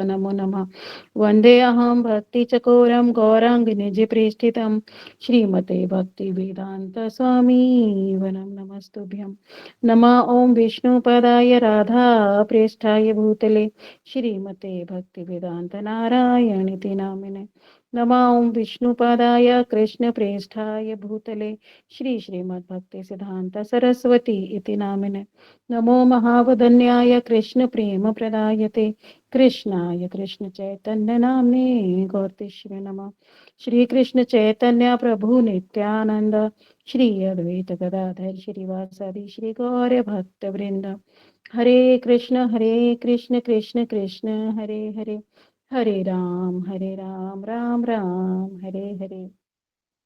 नमो नमः। वन्देऽहं भक्तिचकोरं गौराङ्गि निजप्रेष्ठितं श्रीमते भक्तिवेदान्तस्वामीवनं नमस्तुभ्यं। नमः ॐ विष्णुपदाय राधाप्रेष्ठाय भूतले श्रीमते भक्तिवेदान्तनारायणिति नामिने। नमः ॐ विष्णुपदाय कृष्णप्रेष्ठाय भूतले श्रीमद्भक्तिसिद्धान्त सरस्वती इति नामिने। नमो महावदन्याय कृष्णप्रेमप्रदायते कृष्णाय कृष्ण चैतन्य नाम्ने गौरतिश्वे नमः। श्री कृष्ण चैतन्य प्रभु नित्यानंद श्री अद्वैत गदाधर श्रीवासादि श्री गौर भक्त वृंद। हरे कृष्ण कृष्ण कृष्ण हरे हरे, हरे राम राम राम हरे हरे।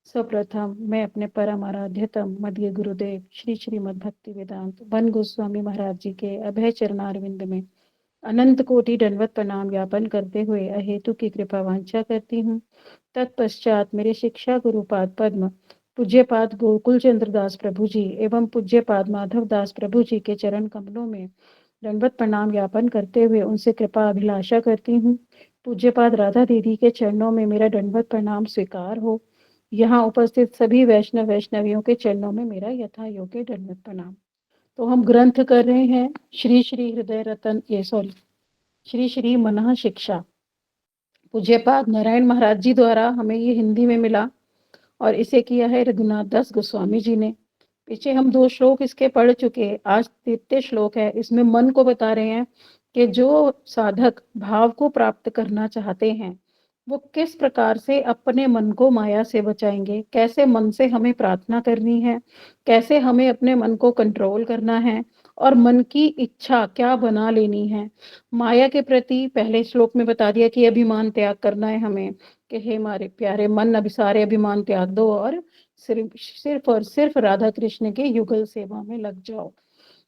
सर्वप्रथम मैं अपने परम आराध्यतम मध्य गुरुदेव श्री श्रीमद् भक्ति वेदांत वन गोस्वामी महाराज जी के अभय चरणारविंद में अनंत कोटि दंडवत प्रणाम ज्ञापन करते हुए अहेतु की कृपा वांछा करती हूँ। तत्पश्चात मेरे शिक्षा गुरुपाद पद्म पूज्यपाद गोकुल चंद्र दास प्रभु जी एवं पूज्यपाद माधव दास प्रभु जी के चरण कमलों में दंडवत प्रणाम ज्ञापन करते हुए उनसे कृपा अभिलाषा करती हूँ। पूज्यपाद राधा दीदी के चरणों में मेरा दंडवत प्रणाम स्वीकार हो। यहाँ उपस्थित सभी वैष्णवियों के चरणों में मेरा यथा योग्य दंडवत प्रणाम। तो हम ग्रंथ कर रहे हैं श्री श्री हृदय रतन श्री श्री मनः शिक्षा। पूज्यपाद नारायण महाराज जी द्वारा हमें ये हिंदी में मिला और इसे किया है रघुनाथ दास गोस्वामी जी ने। पीछे हम 2 श्लोक इसके पढ़ चुके, आज 3 श्लोक है। इसमें मन को बता रहे हैं कि जो साधक भाव को प्राप्त करना चाहते हैं वो किस प्रकार से अपने मन को माया से बचाएंगे, कैसे मन से हमें प्रार्थना करनी है, कैसे हमें अपने मन को कंट्रोल करना है और मन की इच्छा क्या बना लेनी है। माया के प्रति पहले श्लोक में बता दिया कि अभिमान त्याग करना है हमें, कि हे हमारे प्यारे मन अभी सारे अभिमान त्याग दो और सिर्फ और सिर्फ राधा कृष्ण के युगल सेवा में लग जाओ।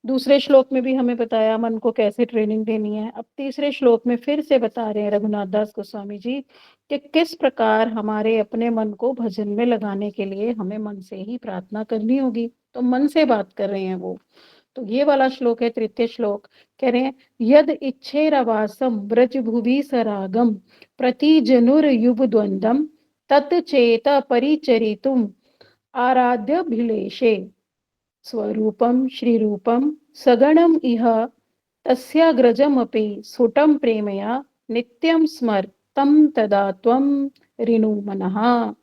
दूसरे श्लोक में भी हमें बताया मन को कैसे ट्रेनिंग देनी है। अब तीसरे श्लोक में फिर से बता रहे हैं रघुनाथ दास गोस्वामी जी कि किस प्रकार हमारे अपने मन को भजन में लगाने के लिए हमें मन से ही प्रार्थना करनी होगी। तो मन से बात कर रहे हैं वो। तो ये वाला श्लोक है 3 श्लोक। कह रहे हैं यद इच्छेरवासम ब्रज भुवि सरागम प्रति जनुर युग द्वंदम तत्चेत परिचरितुम आराध्य भिलेशे स्वरूपम श्रीरूपम सगणम इह तस्याग्रजमपि सुटम प्रेमया नित्यम स्मर तम तदा त्वम ऋणु मनः।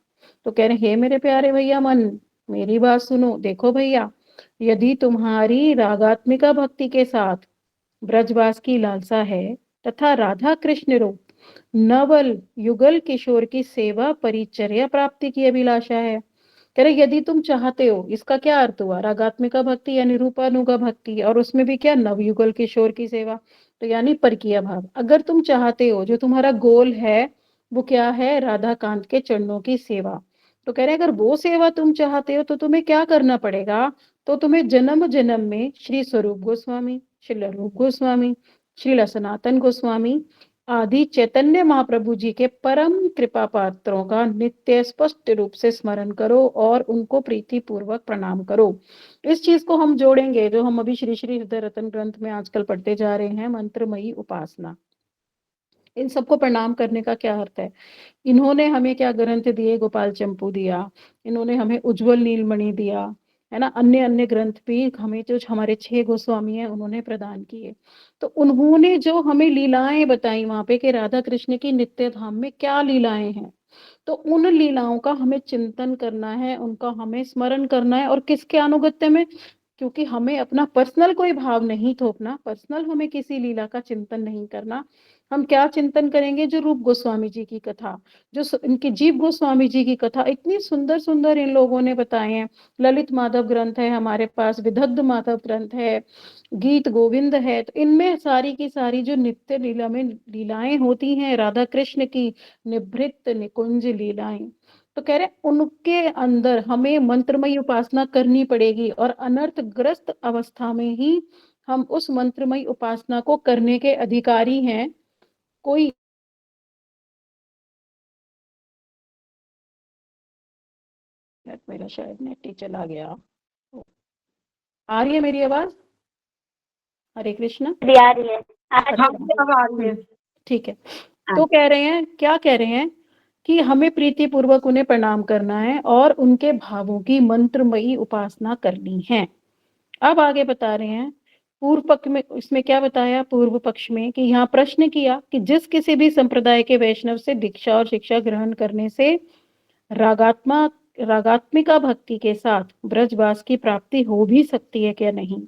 तो कह रहे हे मेरे प्यारे भैया मन, मेरी बात सुनो। देखो भैया, यदि तुम्हारी रागात्मिका भक्ति के साथ ब्रजवास की लालसा है तथा राधा कृष्ण रूप नवल युगल किशोर की सेवा परिचर्या प्राप्ति की अभिलाषा है। कह रहे यदि तुम चाहते हो, इसका क्या अर्थ हुआ, रागात्मिका भक्ति यानी रूपानुगा भक्ति और उसमें भी क्या नवयुगल किशोर की सेवा, तो यानी परकीय भाव। अगर तुम चाहते हो, जो तुम्हारा गोल है वो क्या है, राधा कांत के चरणों की सेवा, तो कह रहे अगर वो सेवा तुम चाहते हो तो तुम्हें क्या करना पड़ेगा, तो तुम्हें जन्म जन्म में श्री स्वरूप गोस्वामी, श्रील रूप गोस्वामी, श्रील सनातन गोस्वामी आदि चैतन्य महाप्रभु जी के परम कृपा पात्रों का नित्य स्पष्ट रूप से स्मरण करो और उनको प्रीति पूर्वक प्रणाम करो। इस चीज को हम जोड़ेंगे जो हम अभी श्री श्री हृदय रतन ग्रंथ में आजकल पढ़ते जा रहे हैं, मंत्रमयी उपासना। इन सबको प्रणाम करने का क्या अर्थ है। इन्होंने हमें क्या ग्रंथ दिए, गोपाल चंपू दिया, इन्होंने हमें उज्जवल नीलमणि दिया, है ना, अन्य अन्य ग्रंथ भी हमें जो हमारे 6 गोस्वामी हैं उन्होंने प्रदान किए। तो उन्होंने जो हमें लीलाएं बताई वहां पे कि राधा कृष्ण की नित्य धाम में क्या लीलाएं हैं, तो उन लीलाओं का हमें चिंतन करना है, उनका हमें स्मरण करना है। और किसके अनुगत्य में, क्योंकि हमें अपना पर्सनल कोई भाव नहीं थोपना, पर्सनल हमें किसी लीला का चिंतन नहीं करना। हम क्या चिंतन करेंगे, जो रूप गोस्वामी जी की कथा, जो इनकी जीव गोस्वामी जी की कथा इतनी सुंदर सुंदर इन लोगों ने बताए हैं। ललित माधव ग्रंथ है हमारे पास, विदग्ध माधव ग्रंथ है, गीत गोविंद है, तो इनमें सारी की सारी जो नित्य लीला में लीलाएं होती हैं राधा कृष्ण की, निभृत निकुंज लीलाएं, तो कह रहे उनके अंदर हमें मंत्रमयी उपासना करनी पड़ेगी और अनर्थग्रस्त अवस्था में ही हम उस मंत्रमयी उपासना को करने के अधिकारी हैं। कोई मेरा शायद नेट ही चला गया। आ रही है मेरी आवाज? हरे कृष्ण। आ रही है। अच्छा हाँ, अब आ रही है। ठीक है। हाँ। तो कह रहे हैं, क्या कह रहे हैं कि हमें प्रीति पूर्वक उन्हें प्रणाम करना है और उनके भावों की मंत्रमयी उपासना करनी है। अब आगे बता रहे हैं, पूर्व पक्ष में इसमें क्या बताया, पूर्व पक्ष में कि यहाँ प्रश्न किया कि जिस किसी भी संप्रदाय के वैष्णव से दीक्षा और शिक्षा ग्रहण करने से रागात्मक रागात्मिका भक्ति के साथ ब्रजवास की प्राप्ति हो भी सकती है क्या नहीं।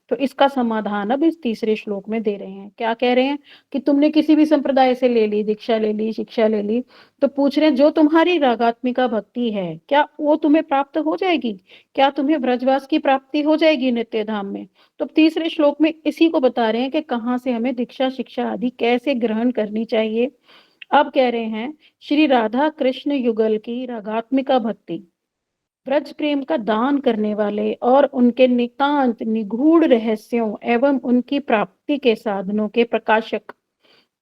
तो इसका समाधान अब इस तीसरे श्लोक में दे रहे हैं। क्या कह रहे हैं कि तुमने किसी भी संप्रदाय से ले ली, दीक्षा ले ली, शिक्षा ले ली, तो पूछ रहे हैं जो तुम्हारी रागात्मिका भक्ति है क्या वो तुम्हें प्राप्त हो जाएगी, क्या तुम्हें ब्रजवास की प्राप्ति हो जाएगी नित्य धाम में। तो तीसरे श्लोक में इसी को बता रहे हैं कि कहाँ से हमें दीक्षा शिक्षा आदि कैसे ग्रहण करनी चाहिए। अब कह रहे हैं, श्री राधा कृष्ण युगल की रागात्मिका भक्ति, ब्रज प्रेम का दान करने वाले और उनके नितांत निगूढ़ रहस्यों एवं उनकी प्राप्ति के साधनों के प्रकाशक,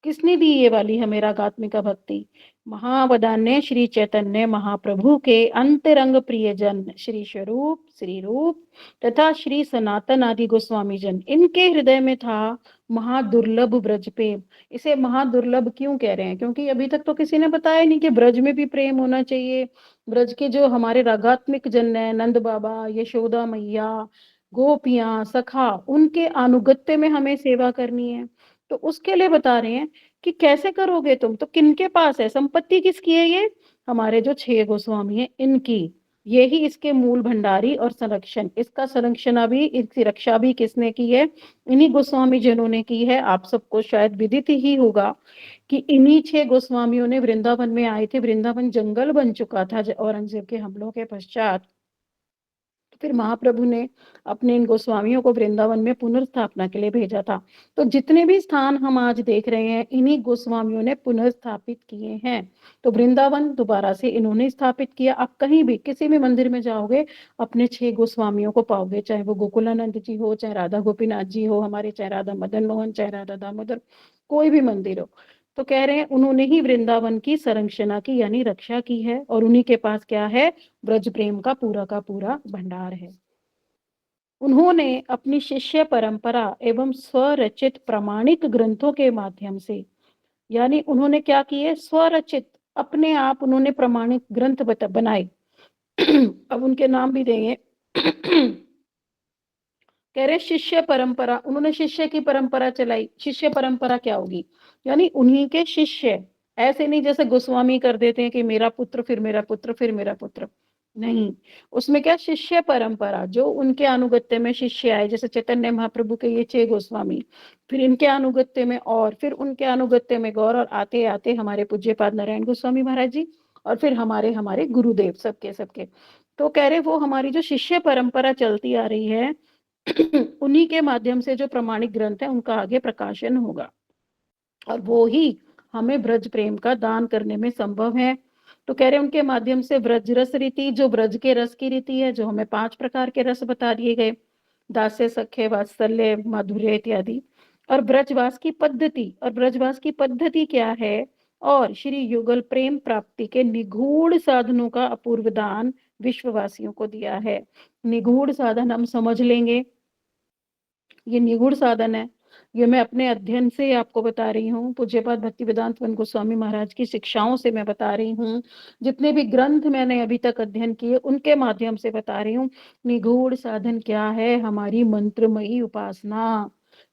किसने दी ये वाली हमें रागात्मिका भक्ति, महावदान्य श्री चैतन्य महाप्रभु के अंतरंग प्रियजन श्री स्वरूप श्री रूप तथा श्री सनातन आदि गोस्वामी जन, इनके हृदय में था महादुर्लभ ब्रज प्रेम। इसे महादुर्लभ क्यों कह रहे हैं, क्योंकि अभी तक तो किसी ने बताया नहीं कि ब्रज में भी प्रेम होना चाहिए। ब्रज के जो हमारे रागात्मिक जन है, नंद बाबा, यशोदा मैया, गोपियां, सखा, उनके अनुगत्य में हमें सेवा करनी है। तो उसके लिए बता रहे हैं कि कैसे करोगे तुम, तो किनके पास है संपत्ति, किसकी है ये, हमारे जो 6 गोस्वामी है इनकी। यही इसके मूल भंडारी और संरक्षण, इसका संरक्षण अभी, इसकी रक्षा भी किसने की है, इन्हीं गोस्वामी जनों ने की है। आप सबको शायद विदित ही होगा कि इन्हीं 6 गोस्वामियों ने वृंदावन में आए थे। वृंदावन जंगल बन चुका था औरंगजेब के हमलों के पश्चात। फिर महाप्रभु ने अपने इन गोस्वामियों को वृंदावन में पुनर्स्थापना के लिए भेजा था। तो जितने भी स्थान हम आज देख रहे हैं इन्हीं गोस्वामियों ने पुनर्स्थापित किए हैं। तो वृंदावन दोबारा से इन्होंने स्थापित किया। आप कहीं भी किसी भी मंदिर में जाओगे अपने 6 गोस्वामियों को पाओगे, चाहे वो गोकुलानंद जी हो, चाहे राधा गोपीनाथ जी हो हमारे, चाहे राधा मदन मोहन, चाहे राधा दामोदर, कोई भी मंदिर हो। तो कह रहे हैं उन्होंने ही वृंदावन की संरक्षणा की यानी रक्षा की है, और उन्हीं के पास क्या है, ब्रज प्रेम का पूरा भंडार है। उन्होंने अपनी शिष्य परंपरा एवं स्वरचित प्रामाणिक ग्रंथों के माध्यम से, यानी उन्होंने क्या किए, स्वरचित अपने आप उन्होंने प्रामाणिक ग्रंथ बनाए। अब उनके नाम भी देंगे। कह रहे शिष्य परंपरा, उन्होंने शिष्य की परंपरा चलाई। शिष्य परंपरा क्या होगी, यानी उन्हीं के शिष्य, ऐसे नहीं जैसे गोस्वामी कर देते हैं कि मेरा पुत्र फिर मेरा पुत्र फिर मेरा पुत्र, नहीं। उसमें क्या, शिष्य परंपरा, जो उनके अनुगत्य में शिष्य आए, जैसे चैतन्य महाप्रभु के ये 6 गोस्वामी, फिर इनके अनुगत्य में और फिर उनके अनुगत्य में गौर, और आते आते हमारे पूज्यपाद नारायण गोस्वामी महाराज जी, और फिर हमारे हमारे गुरुदेव सबके सबके। तो कह रहे वो हमारी जो शिष्य परंपरा चलती आ रही है उन्हीं के माध्यम से जो प्रमाणिक ग्रंथ है उनका आगे प्रकाशन होगा, और वो ही हमें ब्रज प्रेम का दान करने में संभव है। तो कह रहे उनके माध्यम से ब्रज रस रीति, जो ब्रज के रस की रीति है, जो हमें 5 प्रकार के रस बता दिए गए, दास्य, सख्य, वात्सल्य, माधुर्य इत्यादि, और ब्रजवास की पद्धति, और ब्रजवास की पद्धति क्या है, और श्री युगल प्रेम प्राप्ति के निगूढ़ साधनों का अपूर्व दान विश्ववासियों को दिया है। निगूढ़ साधन हम समझ लेंगे, ये निगूढ़ साधन है, ये मैं अपने अध्ययन से आपको बता रही हूँ, पूज्यपाद भक्ति वेदांत गोस्वामी महाराज की शिक्षाओं से मैं बता रही हूँ, जितने भी ग्रंथ मैंने अभी तक अध्ययन किए उनके माध्यम से बता रही हूँ। निगूढ़ साधन क्या है, हमारी मंत्रमयी उपासना।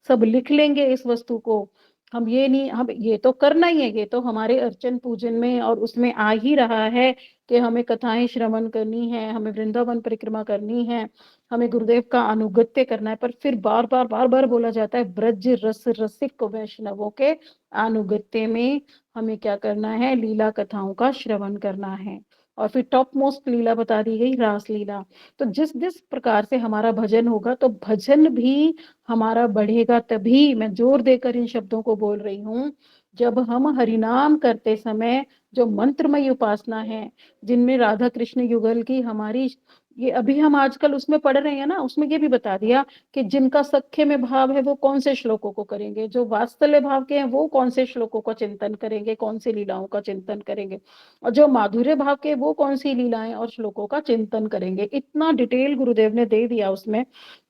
सब लिख लेंगे इस वस्तु को, हम ये नहीं, हम ये तो करना ही है, ये तो हमारे अर्चन पूजन में और उसमें आ ही रहा है कि हमें कथाएं श्रवण करनी है, हमें वृंदावन परिक्रमा करनी है, हमें गुरुदेव का अनुगत्य करना है। पर फिर बार बार बोला जाता है ब्रज रस रसिक वैष्णवों के अनुगत्य में हमें क्या करना है, लीला कथाओं का श्रवण करना है। और फिर टॉप मोस्ट लीला बता दी गई, रास लीला। तो जिस जिस प्रकार से हमारा भजन होगा तो भजन भी हमारा बढ़ेगा, तभी मैं जोर देकर इन शब्दों को बोल रही हूँ, जब हम हरिनाम करते समय जो मंत्रमयी उपासना है, जिनमें राधा कृष्ण युगल की हमारी, ये अभी हम आजकल उसमें पढ़ रहे हैं ना, उसमें ये भी बता दिया कि जिनका सख्य में भाव है वो कौन से श्लोकों को करेंगे, जो वात्सल्य भाव के हैं वो कौन से श्लोकों का चिंतन करेंगे, कौन सी लीलाओं का चिंतन करेंगे, और जो माधुर्य भाव के वो कौन सी लीलाएं और श्लोकों का चिंतन करेंगे। इतना डिटेल गुरुदेव ने दे दिया उसमें।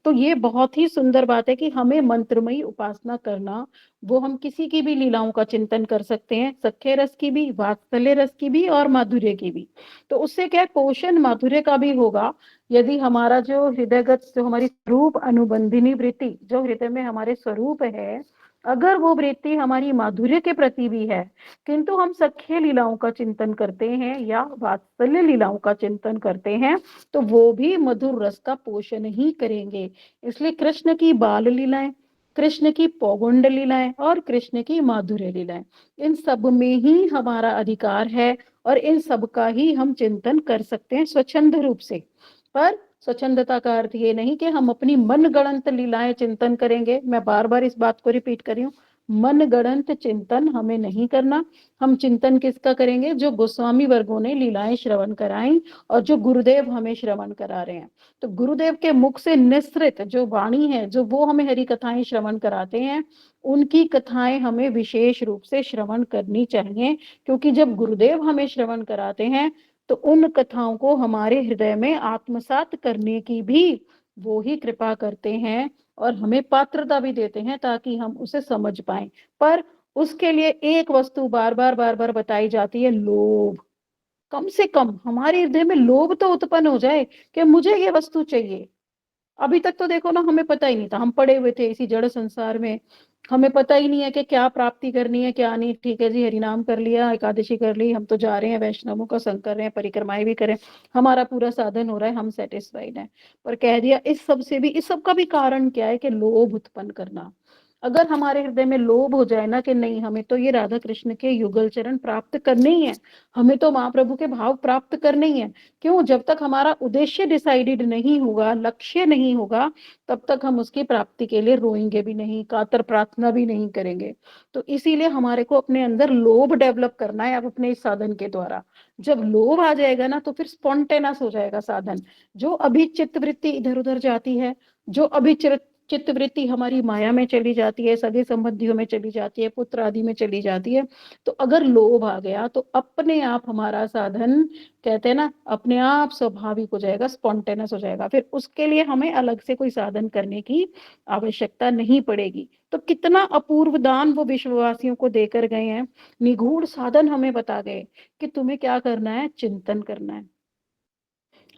तो ये बहुत ही सुंदर बात है कि हमें मंत्रमयी उपासना करना, वो हम किसी की भी लीलाओं का चिंतन कर सकते हैं, सख्य रस की भी, वात्सल्य रस की भी और माधुर्य की भी। तो उससे क्या है, पोषण माधुर्य का भी होगा। यदि हमारा जो हृदयगत, जो हमारी स्वरूप अनुबंधिनी वृत्ति, जो हृदय में हमारे स्वरूप है, अगर वो वृत्ति हमारी माधुर्य के प्रति भी है, किंतु हम सख्य लीलाओं का चिंतन करते हैं या वात्सल्य लीलाओं का चिंतन करते हैं, तो वो भी मधुर रस का पोषण ही करेंगे। इसलिए कृष्ण की बाल लीलाएं, कृष्ण की पौगुंड लीलाएं और कृष्ण की माधुर्य लीलाएं, इन सब में ही हमारा अधिकार है और इन सब का ही हम चिंतन कर सकते हैं स्वच्छंद रूप से। पर स्वच्छंदता का अर्थ ये नहीं कि हम अपनी मन गढ़ंत लीलाएं चिंतन करेंगे। मैं बार बार इस बात को रिपीट कर रही हूँ, मन गढ़ंत चिंतन हमें नहीं करना। हम चिंतन किसका करेंगे, जो गोस्वामी वर्गों ने लीलाएं श्रवण कराई और जो गुरुदेव हमें श्रवण करा रहे हैं। तो गुरुदेव के मुख से निसृत जो वाणी है, जो वो हमें हरि कथाएं श्रवण कराते हैं, उनकी कथाएं हमें विशेष रूप से श्रवण करनी चाहिए। क्योंकि जब गुरुदेव हमें श्रवण कराते हैं, तो उन कथाओं को हमारे हृदय में आत्मसात करने की भी वो ही कृपा करते हैं और हमें पात्रता भी देते हैं, ताकि हम उसे समझ पाएं। पर उसके लिए एक वस्तु बार बार बताई जाती है, लोभ। कम से कम हमारे हृदय में लोभ तो उत्पन्न हो जाए कि मुझे ये वस्तु चाहिए। अभी तक तो देखो ना, हमें पता ही नहीं था, हम पड़े हुए थे इसी जड़ संसार में। हमें पता ही नहीं है कि क्या प्राप्ति करनी है क्या नहीं। ठीक है जी, हरिनाम कर लिया, एकादशी कर ली, हम तो जा रहे हैं, वैष्णवों का संग कर रहे हैं, परिक्रमाएं भी करें, हमारा पूरा साधन हो रहा है, हम सेटिस्फाइड हैं। पर कह दिया, इस सब से भी, इस सब का भी कारण क्या है कि लोभ उत्पन्न करना। अगर हमारे हृदय में लोभ हो जाए ना कि नहीं, हमें तो ये राधा कृष्ण के युगल चरण प्राप्त करने ही है, हमें तो महाप्रभु के भाव प्राप्त करने ही है। क्यों? जब तक हमारा उद्देश्य डिसाइडेड नहीं होगा, लक्ष्य नहीं होगा, तब तक हम उसकी प्राप्ति के लिए रोएंगे भी नहीं, कातर प्रार्थना भी नहीं करेंगे। तो इसीलिए हमारे को अपने अंदर लोभ डेवलप करना है अब अपने इस साधन के द्वारा। जब लोभ आ जाएगा ना, तो फिर स्पॉन्टेनस हो जाएगा साधन। जो अभी चित्त वृत्ति इधर उधर जाती है, जो अभी चित्त वृत्ति हमारी माया में चली जाती है, सगे संबंधियों में चली जाती है, पुत्र आदि में चली जाती है, तो अगर लोभ आ गया तो अपने आप हमारा साधन, कहते हैं ना, अपने आप स्वाभाविक हो जाएगा, स्पॉन्टेनस हो जाएगा। फिर उसके लिए हमें अलग से कोई साधन करने की आवश्यकता नहीं पड़ेगी। तो कितना अपूर्व दान वो विश्ववासियों को देकर गए हैं, निगूढ़ साधन हमें बता गए कि तुम्हें क्या करना है, चिंतन करना है।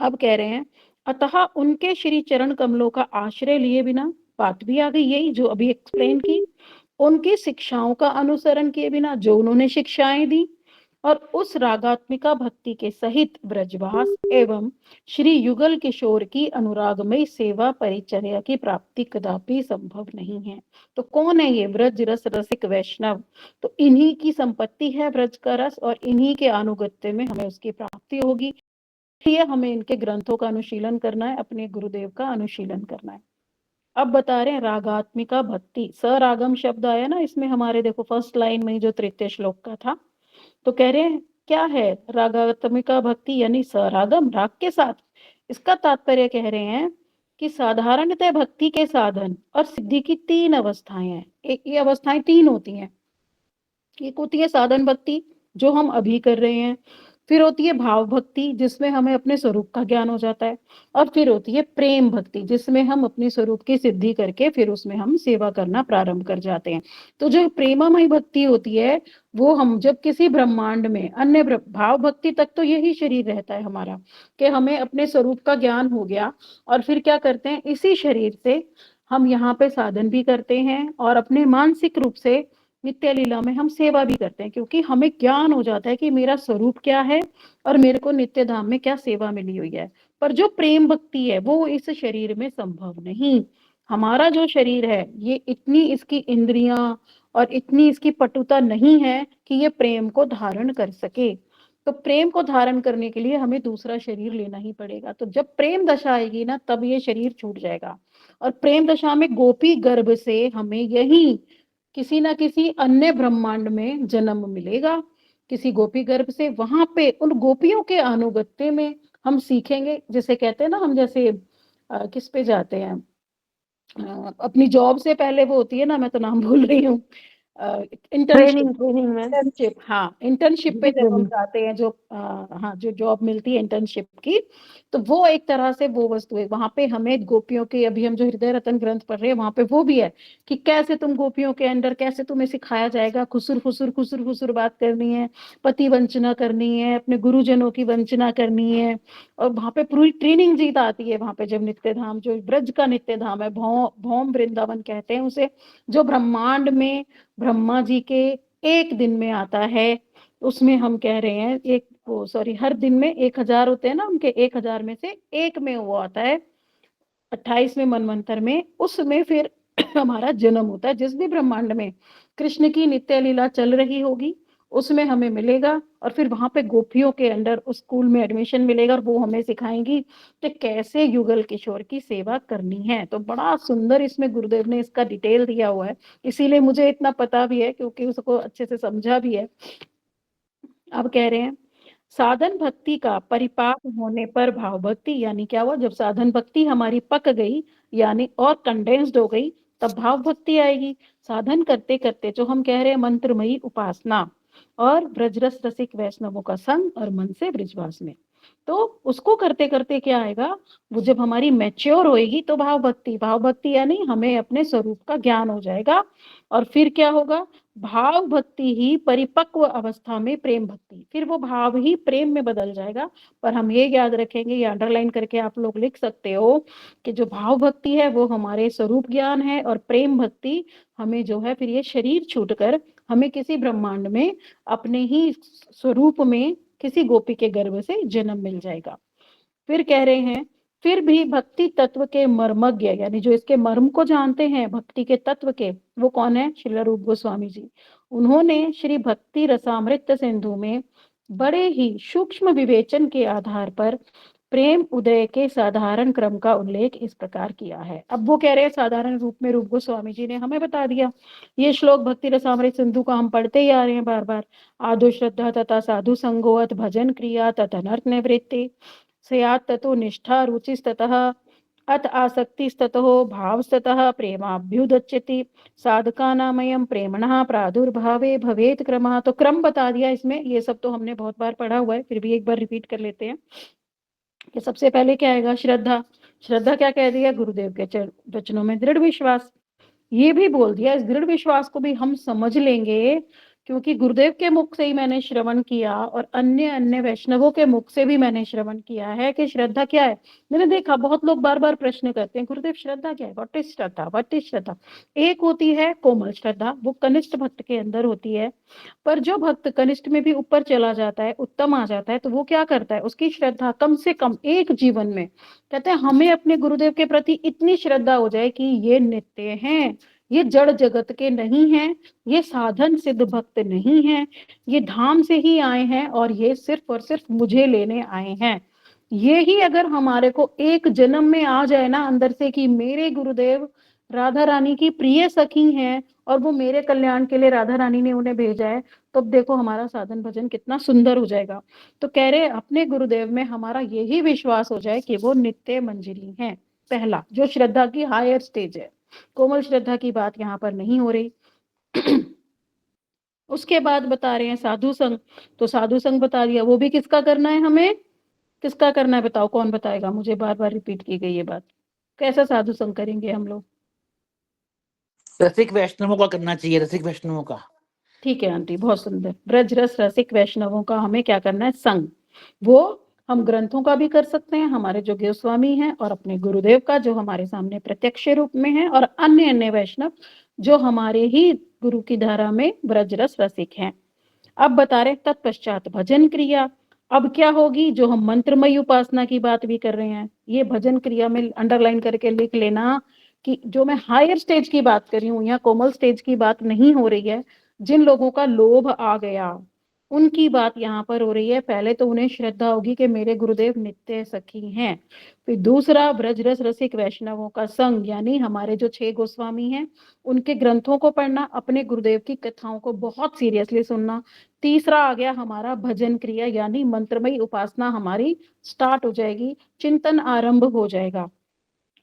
अब कह रहे हैं, अतः उनके श्री चरण कमलों का आश्रय लिए बिना, बात भी आ गई यही जो अभी एक्सप्लेन की, उनकी शिक्षाओं का अनुसरण किए बिना, जो उन्होंने शिक्षाएं दी, और उस रागात्मिका भक्ति के सहित ब्रजवास एवं श्री युगल किशोर की अनुरागमय सेवा परिचर्या की प्राप्ति कदापि संभव नहीं है। तो कौन है ये ब्रज रस रसिक वैष्णव? तो इन्हीं की संपत्ति है ब्रज का रस, और इन्हीं के अनुगत्य में हमें उसकी प्राप्ति होगी। इसलिए हमें इनके ग्रंथों का अनुशीलन करना है, अपने गुरुदेव का अनुशीलन करना है। अब बता रहे हैं रागात्मिका भक्ति, सरागम शब्द आया ना इसमें हमारे, देखो फर्स्ट लाइन में जो तृतीय श्लोक का था। तो कह रहे हैं क्या है रागात्मिका भक्ति, यानी सरागम, राग के साथ। इसका तात्पर्य कह रहे हैं कि साधारणतः भक्ति के साधन और सिद्धि की तीन अवस्थाएं हैं। एक ये अवस्थाएं तीन होती हैं। एक होती है साधन भक्ति, जो हम अभी कर रहे हैं। फिर होती है भाव भक्ति, जिसमें हमें अपने स्वरूप का ज्ञान हो जाता है। और फिर होती है प्रेम भक्ति, जिसमें हम अपने स्वरूप की सिद्धि करके फिर उसमें हम सेवा करना प्रारंभ कर जाते हैं। तो जो प्रेममय भक्ति होती है, वो हम जब किसी ब्रह्मांड में अन्य भाव भक्ति तक तो यही शरीर रहता है हमारा, कि हमें अपने स्वरूप का ज्ञान हो गया, और फिर क्या करते हैं, इसी शरीर से हम यहाँ पे साधन भी करते हैं और अपने मानसिक रूप से नित्य लीला में हम सेवा भी करते हैं, क्योंकि हमें ज्ञान हो जाता है कि मेरा स्वरूप क्या है और मेरे को नित्य धाम में क्या सेवा मिली हुई है। पर जो प्रेम भक्ति है वो इस शरीर में संभव नहीं। हमारा जो शरीर है, ये इतनी इसकी इंद्रियां और इतनी इसकी पटुता नहीं है कि ये प्रेम को धारण कर सके। तो प्रेम को धारण करने के लिए हमें दूसरा शरीर लेना ही पड़ेगा। तो जब प्रेम दशा आएगी ना, तब ये शरीर छूट जाएगा। और प्रेम दशा में गोपी गर्भ से हमें यही किसी ना किसी अन्य ब्रह्मांड में जन्म मिलेगा, किसी गोपी गर्भ से। वहां पे उन गोपियों के अनुगत्य में हम सीखेंगे। जैसे कहते हैं ना, हम जैसे किस पे जाते हैं, अपनी जॉब से पहले वो होती है ना, मैं तो नाम भूल रही हूँ, इंटर्नशिप, ट्रेनिंग में। इंटर्नशिप, हाँ इंटर्नशिप पे जब हम ट्रेनिंग। जाते हैं, जो हाँ जो जॉब मिलती है इंटर्नशिप की, तो वो एक तरह से वो वस्तु है। वहां पे हमें गोपियों के, अभी हम जो हृदय रतन ग्रंथ पढ़ रहे हैं वहां पे वो भी है कि कैसे तुम गोपियों के अंदर, कैसे तुम्हें सिखाया जाएगा खुसुर फुसुर बात करनी है, पति वंचना करनी है, अपने गुरुजनों की वंचना करनी है। और वहां पे पूरी ट्रेनिंग जीत आती है वहां पे, जब नित्य धाम, जो ब्रज का नित्य धाम है, भौम वृंदावन कहते हैं उसे, जो ब्रह्मांड में ब्रह्मा जी के एक दिन में आता है। उसमें हम कह रहे हैं एक वो, सॉरी, हर दिन में 1,000 होते हैं ना, उनके 1,000 में से एक में वो आता है, 28वें मनवंतर में, उसमें फिर हमारा जन्म होता है। जिस भी ब्रह्मांड में कृष्ण की नित्य लीला चल रही होगी उसमें हमें मिलेगा, और फिर वहां पे गोपियों के अंडर उस स्कूल में एडमिशन मिलेगा, और वो हमें सिखाएंगी कि कैसे युगल किशोर की सेवा करनी है। तो बड़ा सुंदर इसमें गुरुदेव ने इसका डिटेल दिया हुआ है, इसीलिए मुझे इतना पता भी है, क्योंकि उसको अच्छे से समझा भी है। अब कह रहे हैं, साधन भक्ति का परिपाक होने पर भाव भक्ति, यानी क्या हुआ, जब साधन भक्ति हमारी पक गई, यानी और कंडेंस्ड हो गई, तब भाव भक्ति आएगी। साधन करते करते जो हम कह रहे हैं मंत्रमयी उपासना, और ब्रजरस रसिक वैष्णवों का संग, और मन से ब्रिजवास में, तो उसको करते करते क्या आएगा, वो जब हमारी मैच्योर होएगी तो भाव भक्ति, भाव भक्ति यानी हमें अपने स्वरूप का ज्ञान हो जाएगा। और फिर क्या होगा, भाव भक्ति ही परिपक्व अवस्था में प्रेम भक्ति, फिर वो भाव ही प्रेम में बदल जाएगा। पर हम ये याद रखेंगे, ये अंडरलाइन करके आप लोग लिख सकते हो, कि जो भाव भक्ति है वो हमारे स्वरूप ज्ञान है, और प्रेम भक्ति हमें जो है फिर ये शरीर छूटकर हमें किसी ब्रह्मांड में अपने ही स्वरूप में किसी गोपी के गर्भ से जन्म मिल जाएगा। फिर कह रहे हैं, फिर भी भक्ति तत्व के मर्मज्ञ, यानी जो इसके मर्म को जानते हैं भक्ति के तत्व के, वो कौन है, श्रील रूप गोस्वामी जी। उन्होंने श्री भक्ति रसामृत सिंधु में बड़े ही सूक्ष्म विवेचन के आधार पर प्रेम उदय के साधारण क्रम का उल्लेख इस प्रकार किया है। अब वो कह रहे हैं साधारण रूप में, रूप गोस्वामी जी ने हमें बता दिया। ये श्लोक भक्ति रसामृत सिंधु का हम पढ़ते ही आ रहे हैं बार बार। आदो श्रद्धा तथा साधु संगोत भजन क्रिया तथा नर्त निवृत्ति स्यात् ततो निष्ठा रुचिस्ततः अत आसक्तिस्ततो भावस्ततः प्रेमाभ्युदच्यति साधकानामयं प्रेमणः प्रादुर्भावे भवेत क्रमः। तो क्रम बता दिया इसमें, ये सब तो हमने बहुत बार पढ़ा हुआ है, फिर भी एक बार रिपीट कर लेते हैं कि सबसे पहले क्या आएगा, श्रद्धा। श्रद्धा क्या कह दिया, गुरुदेव के वचनों में दृढ़ विश्वास, ये भी बोल दिया। इस दृढ़ विश्वास को भी हम समझ लेंगे, क्योंकि गुरुदेव के मुख से ही मैंने श्रवण किया, और अन्य अन्य वैष्णवों के मुख से भी मैंने श्रवण किया है कि श्रद्धा क्या है। मैंने देखा बहुत लोग बार बार प्रश्न करते हैं, गुरुदेव श्रद्धा क्या है, what is shraddha, what is shraddha. एक होती है कोमल श्रद्धा, वो कनिष्ठ भक्त के अंदर होती है। पर जो भक्त कनिष्ठ में भी ऊपर चला जाता है, उत्तम आ जाता है, तो वो क्या करता है, उसकी श्रद्धा कम से कम एक जीवन में, कहते हैं हमें अपने गुरुदेव के प्रति इतनी श्रद्धा हो जाए कि ये नित्य हैं, ये जड़ जगत के नहीं हैं, ये साधन सिद्ध भक्त नहीं हैं, ये धाम से ही आए हैं, और ये सिर्फ और सिर्फ मुझे लेने आए हैं। ये ही अगर हमारे को एक जन्म में आ जाए ना अंदर से, कि मेरे गुरुदेव राधा रानी की प्रिय सखी हैं, और वो मेरे कल्याण के लिए राधा रानी ने उन्हें भेजा है, तो देखो हमारा साधन भजन कितना सुंदर हो जाएगा। तो कह रहे अपने गुरुदेव में हमारा यही विश्वास हो जाए कि वो नित्य मंजिली हैं। पहला जो श्रद्धा की हायर स्टेज है, कोमल श्रद्धा की बात यहाँ पर नहीं हो रही। उसके बाद बता रहे हैं साधु संग। तो साधु संग बता दिया, वो भी किसका करना है, हमें किसका करना है, बताओ कौन बताएगा मुझे, बार बार रिपीट की गई ये बात। कैसा साधु संग करेंगे हम लोग, रसिक वैष्णवों का करना चाहिए, रसिक वैष्णवों का। ठीक है आंटी, बहुत सुंदर। ब्रज रस रसिक वैष्णवों का हमें क्या करना है, संग। वो हम ग्रंथों का भी कर सकते हैं, हमारे जो गोस्वामी हैं, और अपने गुरुदेव का जो हमारे सामने प्रत्यक्ष रूप में है, और अन्य अन्य वैष्णव जो हमारे ही गुरु की धारा में ब्रज रस रसिक हैं। अब बता रहे तत्पश्चात भजन क्रिया। अब क्या होगी, जो हम मंत्रमयी उपासना की बात भी कर रहे हैं, ये भजन क्रिया में अंडरलाइन करके लिख लेना, कि जो मैं हायर स्टेज की बात कर रही हूँ, यहाँ कोमल स्टेज की बात नहीं हो रही है। जिन लोगों का लोभ आ गया उनकी बात यहाँ पर हो रही है। पहले तो उन्हें श्रद्धा होगी कि मेरे गुरुदेव नित्य सखी हैं। फिर दूसरा, ब्रज रस रसिक वैष्णवों का संग, यानी हमारे जो 6 गोस्वामी हैं उनके ग्रंथों को पढ़ना, अपने गुरुदेव की कथाओं को बहुत सीरियसली सुनना। तीसरा आ गया हमारा भजन क्रिया, यानी मंत्रमयी उपासना हमारी स्टार्ट हो जाएगी, चिंतन आरंभ हो जाएगा।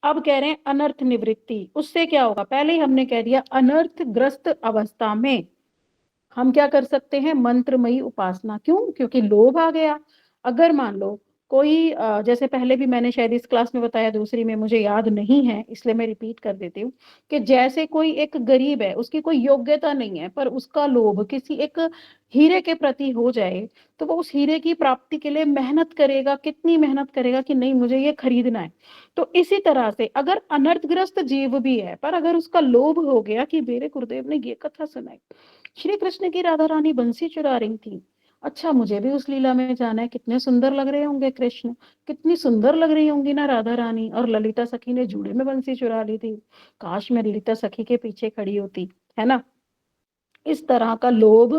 अब कह रहे हैं अनर्थ निवृत्ति। उससे क्या होगा, पहले ही हमने कह दिया अनर्थग्रस्त अवस्था में हम क्या कर सकते हैं, मंत्रमयी उपासना। क्यों? क्योंकि लोभ आ गया। अगर मान लो कोई जैसे पहले भी मैंने शायद इस क्लास में बताया, दूसरी में मुझे याद नहीं है इसलिए मैं रिपीट कर देती हूँ, कि जैसे कोई एक गरीब है, उसकी कोई योग्यता नहीं है, पर उसका लोभ किसी एक हीरे के प्रति हो जाए, तो वो उस हीरे की प्राप्ति के लिए मेहनत करेगा, कितनी मेहनत करेगा कि नहीं मुझे ये खरीदना है। तो इसी तरह से अगर अनर्थग्रस्त जीव भी है, पर अगर उसका लोभ हो गया कि मेरे गुरुदेव ने ये कथा सुनाई, श्री कृष्ण की राधा रानी बंसी चुरा रही थी, अच्छा मुझे भी उस लीला में जाना है, कितने सुंदर लग रहे होंगे कृष्ण, कितनी सुंदर लग रही होंगी ना राधा रानी, और ललिता सखी ने जूड़े में बंसी चुरा ली थी, काश मैं ललिता सखी के पीछे खड़ी होती, है ना। इस तरह का लोभ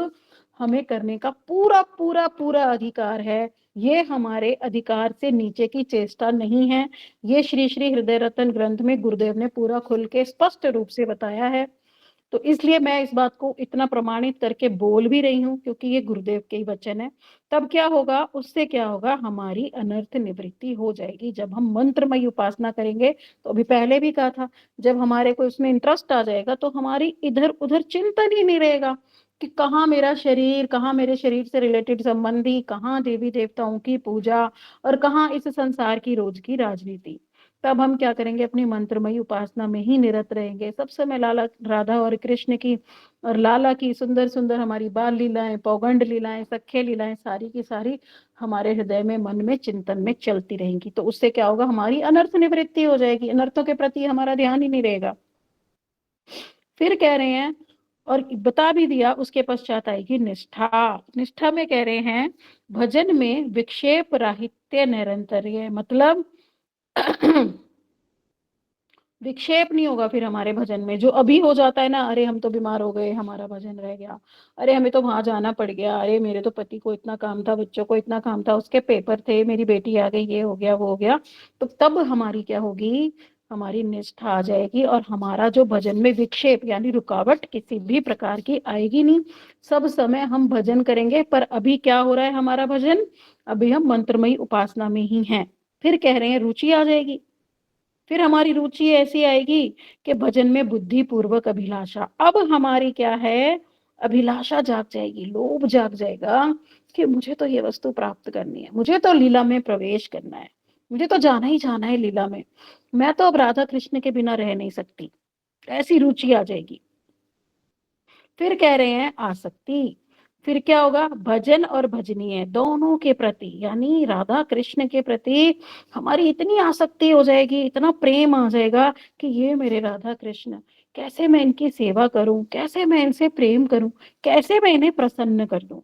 हमें करने का पूरा पूरा पूरा अधिकार है। ये हमारे अधिकार से नीचे की चेष्टा नहीं है। ये श्री श्री हृदय रत्न ग्रंथ में गुरुदेव ने पूरा खुल के स्पष्ट रूप से बताया है। तो इसलिए मैं इस बात को इतना प्रमाणित करके बोल भी रही हूँ, क्योंकि ये गुरुदेव के ही वचन है। तब क्या होगा, उससे क्या होगा, हमारी अनर्थ निवृत्ति हो जाएगी जब हम मंत्रमय उपासना करेंगे। तो अभी पहले भी कहा था, जब हमारे को इसमें इंटरेस्ट आ जाएगा तो हमारी इधर उधर चिंतन ही नहीं रहेगा कि कहाँ मेरा शरीर, कहाँ मेरे शरीर से रिलेटेड संबंधी, कहाँ देवी देवताओं की पूजा, और कहाँ इस संसार की रोज की राजनीति। तब हम क्या करेंगे, अपनी मंत्रमयी उपासना में ही निरत रहेंगे। सब समय लाला राधा और कृष्ण की और लाला की सुंदर सुंदर हमारी बाल लीलाएं, पौगंड लीलाएं, सख्य लीलाएं सारी की सारी हमारे हृदय में, मन में, चिंतन में चलती रहेंगी। तो उससे क्या होगा, हमारी अनर्थ निवृत्ति हो जाएगी, अनर्थों के प्रति हमारा ध्यान ही नहीं रहेगा। फिर कह रहे हैं, और बता भी दिया, उसके पश्चात आएगी निष्ठा। निष्ठा में कह रहे हैं भजन में विक्षेप राहित्य निरंतर्य, मतलब विक्षेप नहीं होगा फिर हमारे भजन में। जो अभी हो जाता है ना, अरे हम तो बीमार हो गए, हमारा भजन रह गया, अरे हमें तो वहां जाना पड़ गया, अरे मेरे तो पति को इतना काम था, बच्चों को इतना काम था, उसके पेपर थे, मेरी बेटी आ गई, ये हो गया वो हो गया। तो तब हमारी क्या होगी, हमारी निष्ठा आ जाएगी, और हमारा जो भजन में विक्षेप यानी रुकावट किसी भी प्रकार की आएगी नहीं। सब समय हम भजन करेंगे। पर अभी क्या हो रहा है हमारा भजन, अभी हम मंत्रमयी उपासना में ही हैं। फिर कह रहे हैं रुचि आ जाएगी। फिर हमारी रुचि ऐसी आएगी कि भजन में बुद्धि पूर्वक अभिलाषा। अब हमारी क्या है, अभिलाषा जाग जाएगी, लोभ जाग जाएगा कि मुझे तो ये वस्तु प्राप्त करनी है, मुझे तो लीला में प्रवेश करना है, मुझे तो जाना ही जाना है लीला में, मैं तो अब राधा कृष्ण के बिना रह नहीं सकती। ऐसी रुचि आ जाएगी। फिर कह रहे हैं आसक्ति। फिर क्या होगा, भजन और भजनीय दोनों के प्रति यानी राधा कृष्ण के प्रति हमारी इतनी आसक्ति हो जाएगी, इतना प्रेम आ जाएगा कि ये मेरे राधा कृष्ण, कैसे मैं इनकी सेवा करूं, कैसे मैं इनसे प्रेम करूं, कैसे मैं इन्हें प्रसन्न कर दूं।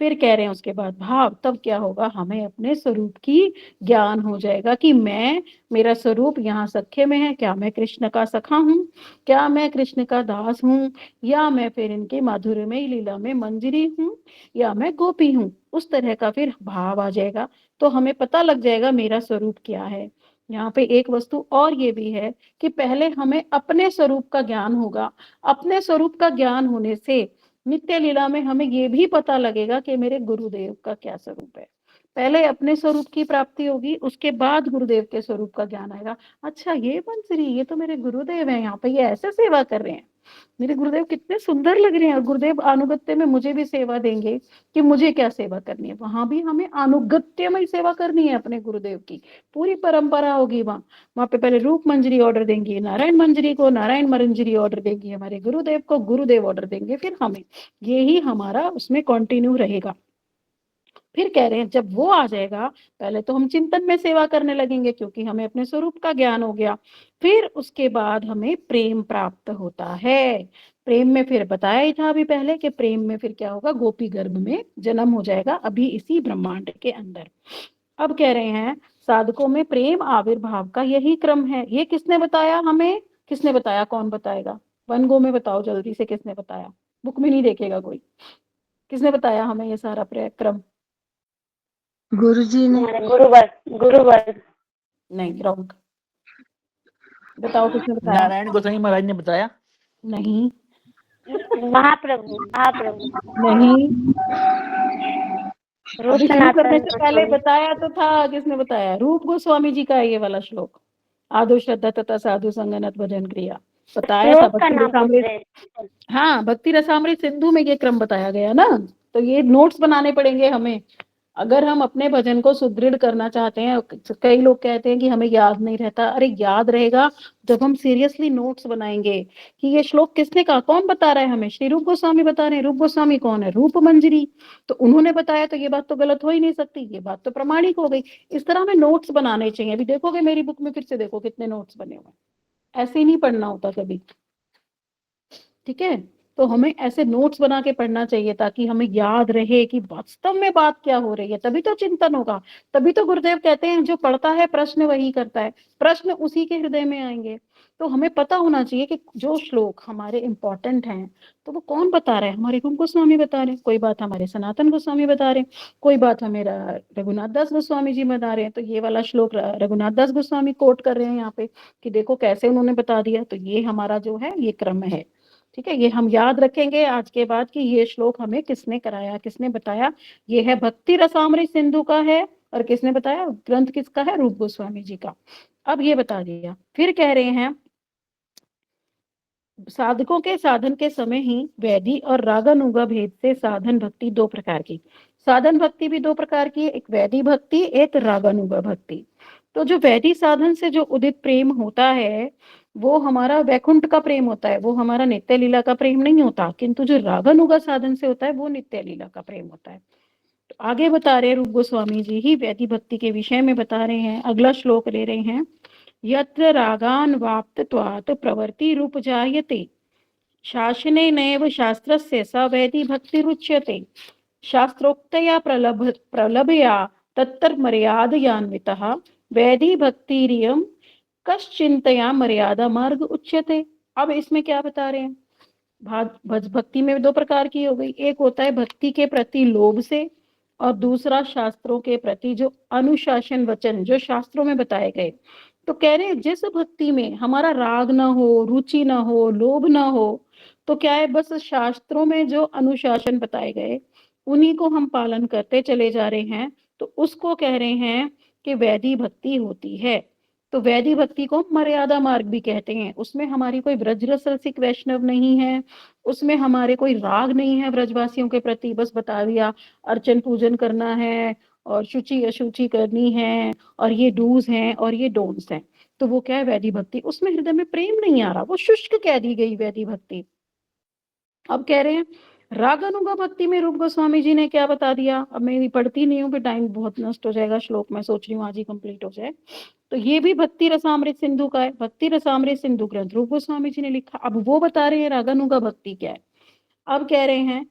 फिर कह रहे हैं उसके बाद भाव। तब क्या होगा, हमें अपने स्वरूप की ज्ञान हो जाएगा कि मैं, मेरा स्वरूप यहाँ सख्य में है, क्या मैं कृष्ण का सखा हूँ, क्या मैं कृष्ण का दास हूँ, या मैं फिर इनके माधुर्यमय लीला में मंजरी हूँ, या मैं गोपी हूँ। उस तरह का फिर भाव आ जाएगा। तो हमें पता लग जाएगा मेरा स्वरूप क्या है। यहाँ पे एक वस्तु और ये भी है कि पहले हमें अपने स्वरूप का ज्ञान होगा। अपने स्वरूप का ज्ञान होने से नित्य लीला में हमें ये भी पता लगेगा कि मेरे गुरुदेव का क्या स्वरूप है। पहले अपने स्वरूप की प्राप्ति होगी, उसके बाद गुरुदेव के स्वरूप का ज्ञान आएगा। अच्छा ये बंसरी, ये तो मेरे गुरुदेव हैं, यहाँ पे ये ऐसे सेवा कर रहे हैं, मेरे गुरुदेव कितने सुंदर लग रहे हैं, और गुरुदेव अनुगत्य में मुझे भी सेवा देंगे कि मुझे क्या सेवा करनी है। वहां भी हमें अनुगत्य में सेवा करनी है अपने गुरुदेव की, पूरी परंपरा होगी वहां। वहां पे पहले रूप मंजरी ऑर्डर देंगी नारायण मंजरी को, नारायण मंजरी ऑर्डर देंगी हमारे गुरुदेव को, गुरुदेव ऑर्डर देंगे फिर हमें। ये ही हमारा उसमें कंटिन्यू रहेगा। फिर कह रहे हैं जब वो आ जाएगा, पहले तो हम चिंतन में सेवा करने लगेंगे क्योंकि हमें अपने स्वरूप का ज्ञान हो गया। फिर उसके बाद हमें प्रेम प्राप्त होता है। प्रेम में फिर बताया ही था अभी पहले कि प्रेम में फिर क्या होगा, गोपी गर्भ में जन्म हो जाएगा अभी इसी ब्रह्मांड के अंदर। अब कह रहे हैं साधकों में प्रेम आविर्भाव का यही क्रम है। ये किसने बताया हमें, किसने बताया, कौन बताएगा, वन गो में बताओ जल्दी से, किसने बताया, बुक में नहीं देखेगा कोई, किसने बताया हमें ये सारा क्रम। गुरुजी ने। गुरुवर गुरुवर नहीं, रॉन्ग। बताओ किसने बताया। नारायण गोसाई महाराज ने बताया। नहीं महाप्रभु महाप्रभु नहीं, अभी रूप शुरू करने सनातन से पहले गोस्वामी। बताया तो था, किसने बताया, रूप गोस्वामी जी का है ये वाला श्लोक। आदो श्रद्धा तथा साधु संगनत भजन क्रिया बताया था श्लोक का भक्ति नाम पूछ रसामृत। रहे हैं। हाँ, भक्ति रसामृत सिंधु में ये क्रम बताया गया ना, तो ये नोट्स बनाने पड़ेंगे हमें अगर हम अपने भजन को सुदृढ़ करना चाहते हैं। कई लोग कहते हैं कि हमें याद नहीं रहता, अरे याद रहेगा जब हम सीरियसली नोट्स बनाएंगे कि ये श्लोक किसने कहा, कौन बता रहा है हमें, श्री रूप गोस्वामी बता रहे हैं। रूप गोस्वामी कौन है, रूप मंजरी, तो उन्होंने बताया, तो ये बात तो गलत हो ही नहीं सकती, ये बात तो प्रमाणिक हो गई। इस तरह हमें नोट्स बनाने चाहिए। अभी देखोगे मेरी बुक में, फिर से देखो कितने नोट्स बने हुए हैं, ऐसे ही नहीं पढ़ना होता कभी, ठीक है। तो हमें ऐसे नोट्स बना के पढ़ना चाहिए ताकि हमें याद रहे कि वास्तव में बात क्या हो रही है, तभी तो चिंतन होगा। तभी तो गुरुदेव कहते हैं जो पढ़ता है प्रश्न वही करता है, प्रश्न उसी के हृदय में आएंगे। तो हमें पता होना चाहिए कि जो श्लोक हमारे इंपॉर्टेंट हैं तो वो कौन बता रहे हैं, हमारे रूप गोस्वामी बता रहे हैं, कोई बात हमारे सनातन गोस्वामी बता रहे हैं, कोई बात हमें रघुनाथ दास गोस्वामी जी बता रहे हैं। तो ये वाला श्लोक रघुनाथ दास गोस्वामी कोट कर रहे हैं यहाँ पे कि देखो कैसे उन्होंने बता दिया। तो ये हमारा जो है ये क्रम है, ठीक है। ये हम याद रखेंगे आज के बाद कि ये श्लोक हमें किसने कराया, किसने बताया। ये है भक्ति रसामृत सिंधु का है, और किसने बताया, ग्रंथ किसका है, रूप गोस्वामी जी का। अब ये बता दिया, फिर कह रहे हैं साधकों के साधन के समय ही वैधि और रागानुगा भेद से साधन भक्ति दो प्रकार की। साधन भक्ति भी दो प्रकार की है, एक वैधि भक्ति, एक रागानुगा भक्ति। तो जो वैधि साधन से जो उदित प्रेम होता है वो हमारा वैकुंठ का प्रेम होता है, वो हमारा नित्य लीला का प्रेम नहीं होता। किंतु जो रागानुगा साधन से होता है वो नित्य लीला का प्रेम होता है। तो आगे बता रहे रूप गोस्वामी जी ही वैधि भक्ति के विषय में बता रहे हैं। अगला श्लोक ले रहे हैं, यत्र रागान वाप्तत्वात् प्रवृत्ति रूप जायते शासने नैव शास्त्रस्य स वैधि भक्तिरुच्यते शास्त्रोक्तया प्रलभया तत्तर्मर्यादयान्वितः वैधि भक्तिरियं कश्चिंतया मर्यादा मार्ग उच्यते। अब इसमें क्या बता रहे हैं, भक्ति में दो प्रकार की हो गई, एक होता है भक्ति के प्रति लोभ से, और दूसरा शास्त्रों के प्रति जो अनुशासन वचन जो शास्त्रों में बताए गए। तो कह रहे हैं जिस भक्ति में हमारा राग ना हो, रुचि ना हो, लोभ ना हो, तो क्या है, बस शास्त्रों में जो अनुशासन बताए गए उन्हीं को हम पालन करते चले जा रहे हैं, तो उसको कह रहे हैं कि वैधि भक्ति होती है। तो वैधि भक्ति को मर्यादा मार्ग भी कहते हैं। उसमें हमारी कोई ब्रजरस रसिक वैष्णव नहीं है, उसमें हमारे कोई राग नहीं है ब्रजवासियों के प्रति, बस बता दिया अर्चन पूजन करना है और शुचि अशुचि करनी है, और ये डूज हैं और ये डोंट्स हैं। तो वो क्या है, वैधि भक्ति। उसमें हृदय में प्रेम नहीं आ रहा, वो शुष्क कह दी गई वैधि भक्ति। अब कह रहे हैं रागानुगा भक्ति में रूप गोस्वामी जी ने क्या बता दिया। अब मैं पढ़ती नहीं हूँ, फिर टाइम बहुत नष्ट हो जाएगा, श्लोक मैं सोच रही हूँ आज ही कंप्लीट हो जाए। तो ये भी भक्ति रसामृत सिंधु का है, भक्ति रसामृत सिंधु ग्रंथ रूप गोस्वामी जी ने लिखा। अब वो बता रहे हैं रागानुगा भक्ति क्या है। अब कह रहे हैं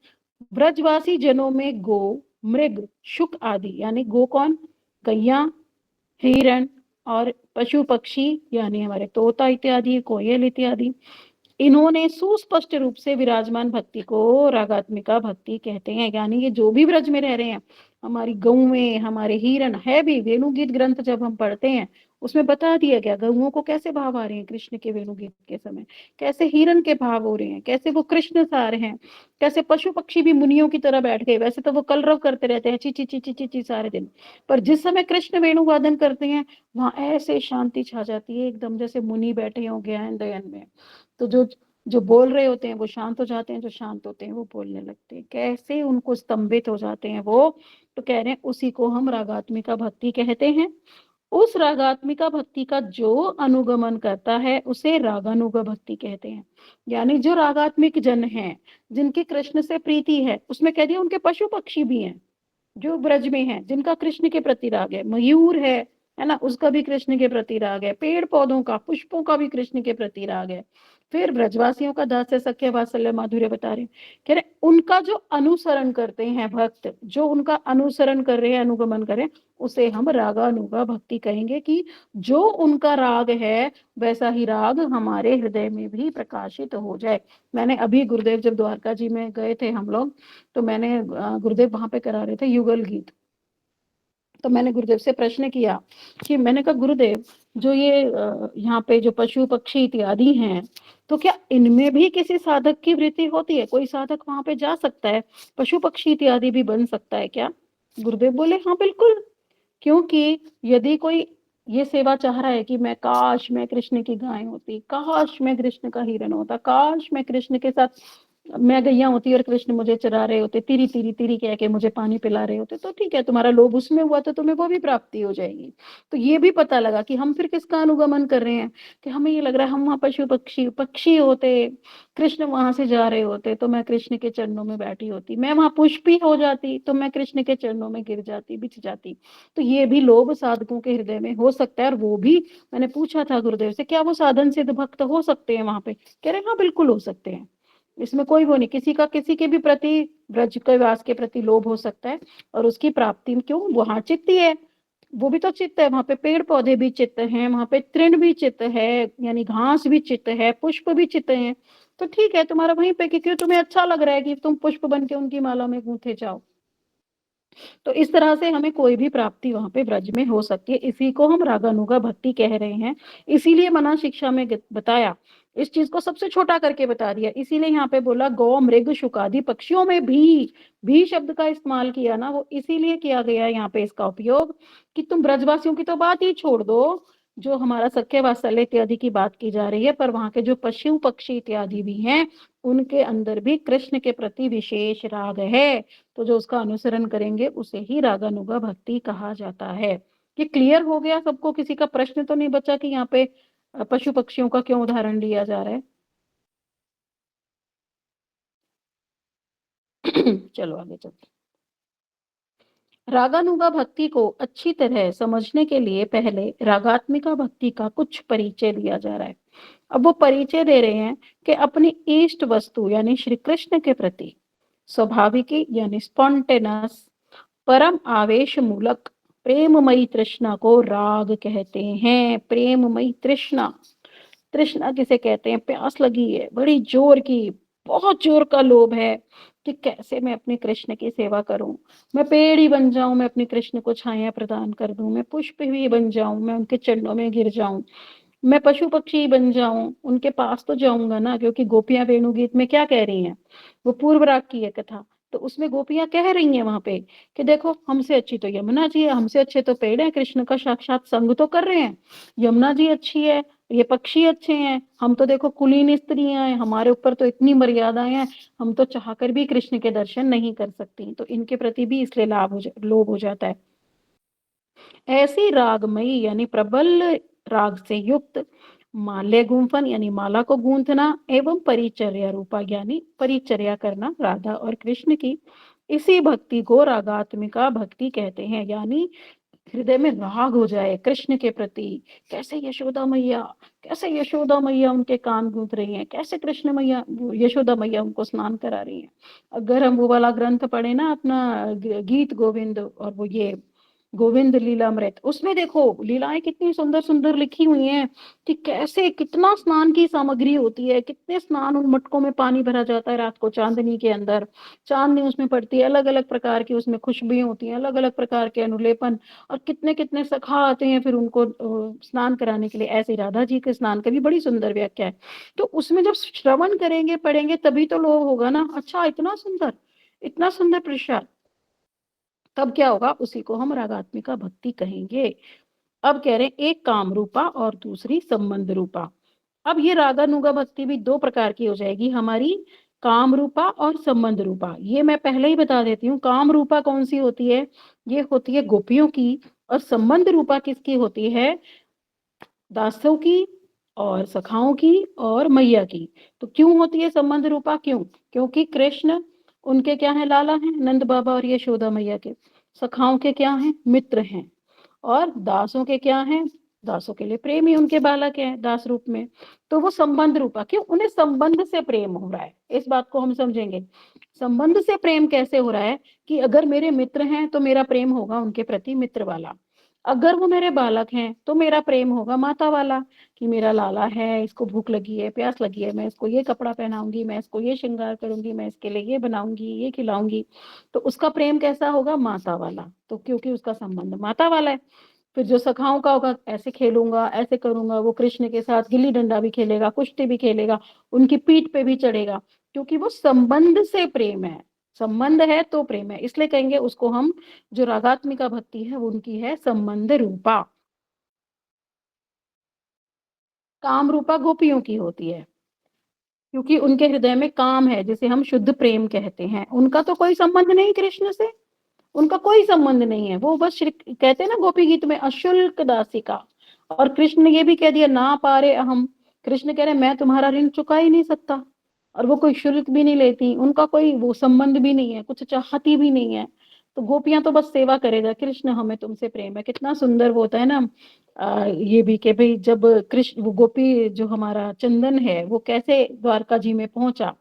ब्रजवासी जनों में गो, मृग, शुक आदि, यानी गो कौन, गैया, हिरण, और पशु पक्षी यानी हमारे तोता इत्यादि, कोयल इत्यादि, इन्होंने सुस्पष्ट रूप से विराजमान भक्ति को रागात्मिका भक्ति कहते हैं। यानी ये जो भी ब्रज में रह रहे हैं, हमारी गौएं, हमारे हिरण है भी। वेणुगीत ग्रंथ जब हम पढ़ते हैं उसमें बता दिया गया गौओं को कैसे भाव आ रहे हैं कृष्ण के वेणुगीत के समय, कैसे हिरण के भाव हो रहे हैं, कैसे वो कृष्ण सार हैं, कैसे पशु पक्षी भी मुनियों की तरह बैठ गए। वैसे तो वो कलरव करते रहते हैं ची ची ची ची ची ची सारे दिन, पर जिस समय कृष्ण वेणु वादन करते हैं वहां ऐसे शांति छा जाती है, एकदम जैसे मुनि बैठे हो ज्ञान दयन में। तो जो जो बोल रहे होते हैं वो शांत हो जाते हैं, जो शांत होते हैं वो बोलने लगते हैं, कैसे उनको स्तंभित हो जाते हैं वो। तो कह रहे हैं उसी को हम रागात्मिका भक्ति कहते हैं। उस रागात्मिका भक्ति का जो अनुगमन करता है उसे रागानुगा भक्ति कहते हैं। यानी जो रागात्मिक जन हैं, जिनकी कृष्ण से प्रीति है, उसमें कह दिया उनके पशु पक्षी भी हैं जो ब्रज में हैं, जिनका कृष्ण के प्रति राग है। मयूर है ना, उसका भी कृष्ण के प्रति राग है। पेड़ पौधों का, पुष्पों का भी कृष्ण के प्रति राग है। फिर ब्रजवासियों का दास्य सख्य वात्सल्य माधुर्य बता रहे, कह रहे उनका जो अनुसरण करते हैं भक्त, जो उनका अनुसरण कर रहे हैं, अनुगमन करें, उसे हम रागानुगा भक्ति कहेंगे कि जो उनका राग है वैसा ही राग हमारे हृदय में भी प्रकाशित हो जाए। मैंने अभी गुरुदेव जब द्वारका जी में गए थे हम लोग, तो मैंने गुरुदेव वहां पे करा रहे थे युगल गीत। तो मैंने गुरुदेव से प्रश्न किया कि मैंने कहा गुरुदेव जो ये यहाँ पे जो पशु पक्षी इत्यादि हैं, तो क्या इनमें भी किसी साधक की वृत्ति होती है, कोई साधक वहां पे जा सकता है, पशु पक्षी इत्यादि भी बन सकता है क्या। गुरुदेव बोले हाँ बिल्कुल, क्योंकि यदि कोई ये सेवा चाह रहा है कि मैं काश मैं कृष्ण की गाय होती, काश मैं कृष्ण का हिरण होता, काश मैं कृष्ण के साथ मैं गैया होती और कृष्ण मुझे चरा रहे होते, तिरी तिरी तिरी कह के मुझे पानी पिला रहे होते। तो ठीक है, तुम्हारा लोभ उसमें हुआ तो तुम्हें वो भी प्राप्ति हो जाएगी। तो ये भी पता लगा कि हम फिर किसका अनुगमन कर रहे हैं, कि हमें ये लग रहा है हम वहां पशु पक्षी पक्षी होते, कृष्ण वहां से जा रहे होते तो मैं कृष्ण के चरणों में बैठी होती, मैं वहां पुष्पी हो जाती तो मैं कृष्ण के चरणों में गिर जाती, बिछ जाती। तो ये भी लोभ साधकों के हृदय में हो सकता है। और वो भी मैंने पूछा था गुरुदेव से, क्या वो साधन सिद्ध भक्त हो सकते हैं वहां पे? कह रहे हाँ बिल्कुल हो सकते हैं, इसमें कोई वो नहीं, किसी का किसी के भी प्रति ब्रज के वास के प्रति लोभ हो सकता है और उसकी प्राप्ति में क्यों, वहां चित्त ही है, वो भी तो चित्त है, वहां पे पेड़ पौधे भी चित्त हैं, वहां पे तृण भी चित्त है, यानी घास भी चित्त है, पुष्प भी चित्त है। तो ठीक है तुम्हारा वहीं पे, क्योंकि तुम्हें अच्छा लग रहा है कि तुम पुष्प बन के उनकी माला में गूंथे जाओ। तो इस तरह से हमें कोई भी प्राप्ति वहां पे ब्रज में हो सकती है, इसी को हम रागानुगा भक्ति कह रहे हैं। इसीलिए मना शिक्षा में बताया, इस चीज को सबसे छोटा करके बता दिया, इसीलिए यहाँ पे बोला गौ मृग शुकादि पक्षियों में भी शब्द का इस्तेमाल किया ना, वो इसीलिए किया गया यहाँ पे इसका उपयोग, कि तुम ब्रजवासियों की तो बात ही छोड़ दो, जो हमारा सख्य वात्सल्य इत्यादि की बात की जा रही है, पर वहां के जो पशु पक्षी इत्यादि भी हैं उनके अंदर भी कृष्ण के प्रति विशेष राग है। तो जो उसका अनुसरण करेंगे उसे ही रागानुगा भक्ति कहा जाता है। ये क्लियर हो गया सबको? किसी का प्रश्न तो नहीं बचा कि यहाँ पे पशु पक्षियों का क्यों उदाहरण लिया जा रहा है? चलो आगे चलते। रागानुगा भक्ति को अच्छी तरह समझने के लिए पहले रागात्मिका भक्ति का कुछ परिचय दिया जा रहा है। अब वो परिचय दे रहे हैं कि अपनी इष्ट वस्तु यानी श्री कृष्ण के प्रति स्वाभाविकी यानी स्पॉन्टेनस परम आवेश मूलक प्रेममयी तृष्णा को राग कहते हैं। प्रेममयी तृष्णा, तृष्णा किसे कहते हैं? प्यास लगी है बड़ी जोर की, बहुत जोर का लोभ है कि कैसे मैं अपने कृष्ण की सेवा करूं, मैं पेड़ ही बन जाऊं, मैं अपने कृष्ण को छाया प्रदान कर दूं, मैं पुष्प ही बन जाऊं, मैं उनके चरणों में गिर जाऊं, मैं पशु पक्षी बन जाऊं, उनके पास तो जाऊंगा ना, क्योंकि गोपियां वेणु गीत में क्या कह रही हैं, वो पूर्व राग की है कथा, तो उसमें गोपियां कह रही हैं वहां पे कि देखो हमसे अच्छी तो यमुना जी है, हमसे अच्छे तो पेड़ है, कृष्ण का साक्षात संग तो कर रहे हैं, यमुना जी अच्छी है, ये पक्षी अच्छे हैं, हम तो देखो कुलीन स्त्रियां हैं, हमारे ऊपर तो इतनी मर्यादाएं हैं, हम तो चाहकर भी कृष्ण के दर्शन नहीं कर सकती। तो इनके प्रति भी इसलिए लोभ हो जाता है। ऐसी रागमयी यानी प्रबल राग से युक्त माल्य गुंफन यानी माला को गूंथना एवं परिचर्या रूपा यानी परिचर्या करना राधा और कृष्ण की, इसी भक्ति को रागात्मिका भक्ति कहते हैं। यानी हृदय में राग हो जाए कृष्ण के प्रति, कैसे यशोदा मैया उनके कान गूंथ रही हैं, कैसे कृष्ण मैया यशोदा मैया उनको स्नान करा रही हैं। अगर हम वो वाला ग्रंथ पढ़े ना अपना गीत गोविंद और वो ये गोविंद लीलामृत, उसमें देखो लीलाएं कितनी सुंदर सुंदर लिखी हुई हैं कि कैसे कितना स्नान की सामग्री होती है, कितने स्नान उन मटकों में पानी भरा जाता है रात को चांदनी के अंदर, चांदनी उसमें पड़ती है, अलग अलग प्रकार की उसमें खुशबुएं होती हैं, अलग अलग प्रकार के अनुलेपन, और कितने कितने सखा आते हैं फिर उनको स्नान कराने के लिए। ऐसे राधा जी के स्नान का भी बड़ी सुंदर व्याख्या है। तो उसमें जब श्रवण करेंगे पढ़ेंगे तभी तो लोग होगा ना, अच्छा इतना सुंदर प्रसाद, तब क्या होगा, उसी को हम रागात्मिका भक्ति कहेंगे। अब कह रहे हैं एक काम रूपा और दूसरी संबंध रूपा। अब ये रागानुगा भक्ति भी दो प्रकार की हो जाएगी हमारी, काम रूपा और संबंध रूपा। ये मैं पहले ही बता देती हूँ, काम रूपा कौन सी होती है, ये होती है गोपियों की, और संबंध रूपा किसकी होती है, दासों की और सखाओं की और मैया की। तो क्यों होती है संबंध रूपा, क्यों? क्योंकि कृष्ण उनके क्या है, लाला हैं, नंद बाबा और यशोदा मैया के। सखाओं के क्या हैं, मित्र हैं। और दासों के क्या हैं, दासों के लिए प्रेमी उनके बालक हैं दास रूप में। तो वो संबंध रूपा, क्यों? उन्हें संबंध से प्रेम हो रहा है, इस बात को हम समझेंगे। संबंध से प्रेम कैसे हो रहा है, कि अगर मेरे मित्र हैं तो मेरा प्रेम होगा उनके प्रति मित्र वाला, अगर वो मेरे बालक हैं तो मेरा प्रेम होगा माता वाला, कि मेरा लाला है, इसको भूख लगी है, प्यास लगी है, मैं इसको ये कपड़ा पहनाऊंगी, मैं इसको ये श्रृंगार करूंगी, मैं इसके लिए ये बनाऊंगी, ये खिलाऊंगी। तो उसका प्रेम कैसा होगा, माता वाला, तो क्योंकि उसका संबंध माता वाला है। फिर जो सखाओं का होगा, ऐसे खेलूंगा ऐसे करूंगा, वो कृष्ण के साथ गिल्ली डंडा भी खेलेगा, कुश्ती भी खेलेगा, उनकी पीठ पे भी चढ़ेगा, क्योंकि वो संबंध से प्रेम है, संबंध है तो प्रेम है, इसलिए कहेंगे उसको हम, जो रागात्मिका भक्ति है वो उनकी है संबंध रूपा। काम रूपा गोपियों की होती है, क्योंकि उनके हृदय में काम है, जिसे हम शुद्ध प्रेम कहते हैं। उनका तो कोई संबंध नहीं कृष्ण से, उनका कोई संबंध नहीं है। वो बस कहते हैं ना गोपी गीत में, अशुल्क दासिका। और कृष्ण ने ये भी कह दिया, ना पारे अहम। कृष्ण कह रहे मैं तुम्हारा ऋण चुका ही नहीं सकता, और वो कोई शुल्क भी नहीं लेती, उनका कोई वो संबंध भी नहीं है, कुछ चाहती भी नहीं है। तो गोपियां तो बस सेवा करेगा, कृष्ण हमें तुमसे प्रेम है। कितना सुंदर वो होता है ना। ये भी कि भाई जब कृष्ण, वो गोपी जो हमारा चंदन है, वो कैसे द्वारका जी में पहुंचा,